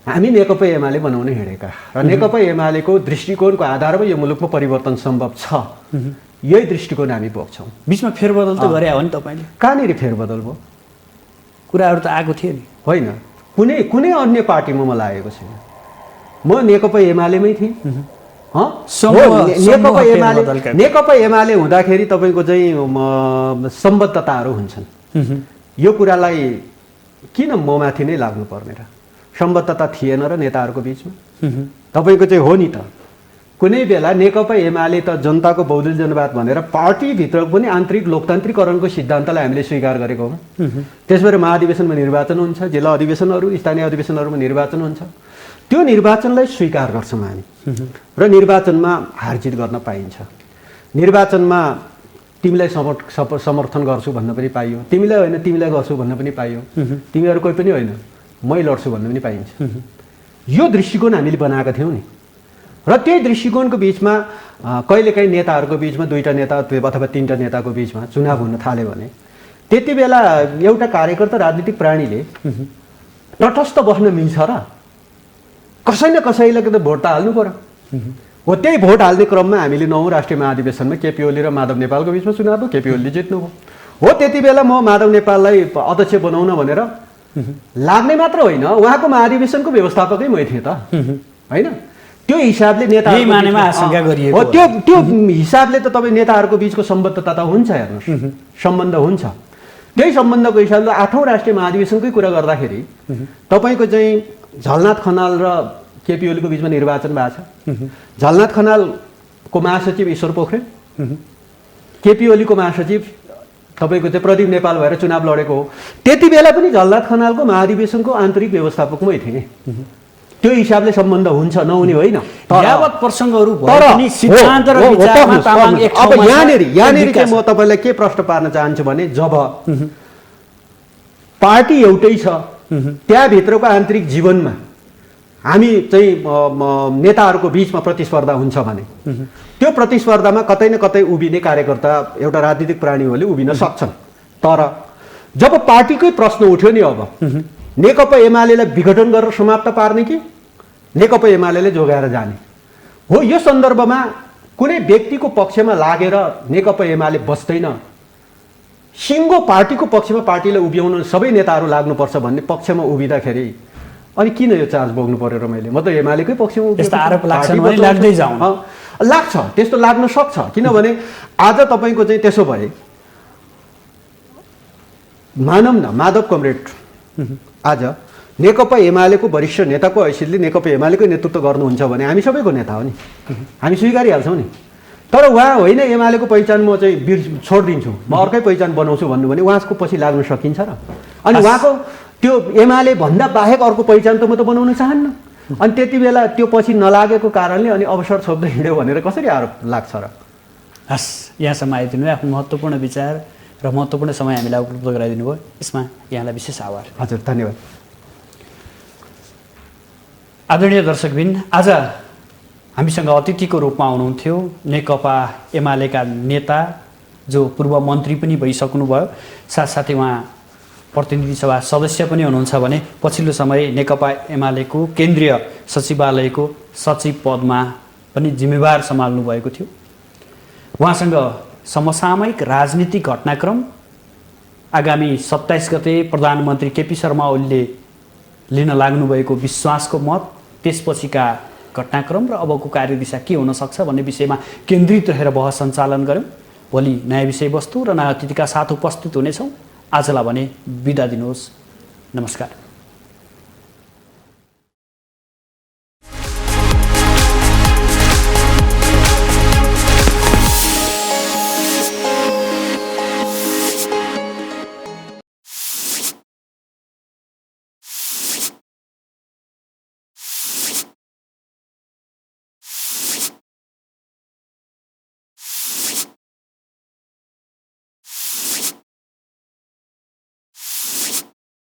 हामी नेकपा एमाले बनाउन हिँडेका र नेकपा एमालेको दृष्टिकोणको आधारमा यो मुलुकमा परिवर्तन सम्भव छ, यही दृष्टिकोण हामी बोक्छौँ। बीचमा फेरबदल त गरे हो नि तपाईँले? कहाँनिर फेरबदल भयो? कुराहरू त आएको थियो नि। होइन, कुनै अन्य पार्टीमा म लागेको छैन। म नेकपा एमालेमै थिएँ। नेकपा एमाले हुँदाखेरि तपाईँको चाहिँ सम्बद्धताहरू हुन्छन्। यो कुरालाई किन ममाथि नै लाग्नु पर्ने र? सम्बद्धता थिएन र नेताहरूको बिचमा? तपाईँको चाहिँ हो नि त। कुनै बेला नेकपा एमाले त जनताको बहुदलीय जनवाद भनेर पार्टीभित्रको पनि आन्तरिक लोकतान्त्रिकरणको सिद्धान्तलाई हामीले स्वीकार गरेको हौँ। त्यसबाट महाधिवेशनमा निर्वाचन हुन्छ, जिल्ला अधिवेशनहरू, स्थानीय अधिवेशनहरूमा निर्वाचन हुन्छ। त्यो निर्वाचनलाई स्वीकार गर्छौँ हामी र निर्वाचनमा हारजित गर्न पाइन्छ। निर्वाचनमा तिमीलाई समर्थन गर्छु भन्न पनि पाइयो, तिमीलाई होइन तिमीलाई गर्छु भन्न पनि पाइयो, तिमीहरू कोही पनि होइन मै लड्छु भन्न पनि पाइन्छ। यो दृष्टिकोण हामीले बनाएका थियौँ नि। र त्यही दृष्टिकोणको बिचमा कहिलेकाहीँ नेताहरूको बिचमा दुईवटा नेता अथवा तीनवटा नेताको बिचमा चुनाव हुन थाल्यो भने त्यति बेला एउटा कार्यकर्ता राजनीतिक प्राणीले तटस्थ बस्न मिल्छ र? कसै न कसैलाई त भोट त हाल्नु पर्यो। हो, त्यही भोट हाल्ने क्रममा हामीले 9औं राष्ट्रिय महाधिवेशनमा केपी ओली र माधव नेपालको बिचमा चुनाव भयो, केपी ओलीले जित्नुभयो। हो, त्यति बेला म माधव नेपाललाई अध्यक्ष बनाउन भनेर लाग्ने मात्र होइन, उहाँको महाधिवेशनको व्यवस्थापकै मै थिएँ त, होइन? त्यो हिसाबले नेताहरूको त्यो हिसाबले त तपाईँ नेताहरूको बिचको सम्बद्धता त हुन्छ, हेर्नुहोस्, सम्बन्ध हुन्छ। त्यही सम्बन्धको हिसाबले 8औं राष्ट्रिय महाधिवेशनकै कुरा गर्दाखेरि तपाईँको चाहिँ झलनाथ खनाल र केपी ओलीको बिचमा निर्वाचन भएको छ। झलनाथ खनालको महासचिव ईश्वर पोखरेल, केपी ओलीको महासचिव तपाईँको चाहिँ प्रदीप नेपाल भएर चुनाव लडेको हो। त्यति बेला पनि झलनाथ खनालको महाधिवेशनको आन्तरिक व्यवस्थापकमै थिएँ। त्यो हिसाबले सम्बन्ध हुन्छ, नहुने होइन। यावत प्रसङ्गहरू पनि सिद्धान्त र विचारमा तामाङ एक ठाउँमा अब यहाँनिर चाहिँ म तपाईँलाई के प्रश्न पार्न चाहन्छु भने जब पार्टी एउटै छ, त्यहाँभित्रको आन्तरिक जीवनमा हामी चाहिँ नेताहरूको बिचमा प्रतिस्पर्धा हुन्छ भने त्यो प्रतिस्पर्धामा कतै न कतै उभिने कार्यकर्ता एउटा राजनीतिक प्राणी होले उभिन सक्छन्। तर जब पार्टीकै प्रश्न उठ्यो नि, अब नेकपा एमालेलाई विघटन गरेर समाप्त पार्ने कि नेकपा एमालेले जोगाएर जाने हो, यो सन्दर्भमा कुनै व्यक्तिको पक्षमा लागेर नेकपा एमाले बस्दैन। सिङ्गो पार्टीको पक्षमा पार्टीलाई उभ्याउन सबै नेताहरू लाग्नुपर्छ भन्ने पक्षमा उभिँदाखेरि अनि किन यो चार्ज बोक्नु पर्यो र? मैले म त एमालेकै पक्षमा यस्तो आरोप लाग्छ भने लाग्दै जाउँ, लाग्छ, त्यस्तो लाग्न सक्छ। किनभने आज तपाईँको चाहिँ त्यसो भए मानौँ न माधव कमरेड आज नेकपा एमालेको वरिष्ठ नेताको हैसियतले नेकपा एमालेकै नेतृत्व गर्नुहुन्छ भने हामी सबैको नेता हो नि, हामी स्वीकारिहाल्छौँ नि। तर उहाँ होइन एमालेको पहिचान म चाहिँ छोडिदिन्छु, म अर्कै पहिचान बनाउँछु भन्नु भने उहाँको पछि लाग्न सकिन्छ र? अनि उहाँको त्यो एमाले भन्दा बाहेक अर्को पहिचान त म त बनाउन चाहन्न। अनि त्यति बेला त्यो पछि नलागेको कारणले अनि अवसर छोप्दै हिँड्यो भनेर कसरी आरोप लाग्छ र? हस्, यहाँसम्म आइदिनु आफ्नो महत्त्वपूर्ण विचार र महत्त्वपूर्ण समय हामीलाई उपलब्ध गराइदिनु भयो, यसमा यहाँलाई विशेष आभार। हजुर, धन्यवाद। आदरणीय दर्शकबिन, आज हामीसँग अतिथिको रूपमा हुनुहुन्थ्यो नेकपा एमालेका नेता जो पूर्व मन्त्री पनि भइसक्नुभयो, साथसाथै उहाँ प्रतिनिधि सभा सदस्य पनि हुनुहुन्छ भने पछिल्लो समय नेकपा एमालेको केन्द्रीय सचिवालयको सचिव पदमा पनि जिम्मेवार सम्हाल्नु भएको थियो। उहाँसँग समसामयिक राजनीतिक घटनाक्रम, आगामी 27 गते प्रधानमन्त्री केपी शर्मा ओलीले लिन लाग्नुभएको विश्वासको मत, त्यसपछिका घटनाक्रम र अबको कार्यदिशा के हुन सक्छ भन्ने विषयमा केन्द्रित रहेर बहस सञ्चालन गऱ्यौँ। भोलि नयाँ विषयवस्तु र नयाँ अतिथिका साथ उपस्थित हुनेछौँ। आजलाई भने बिदा दिनुहोस्। नमस्कार।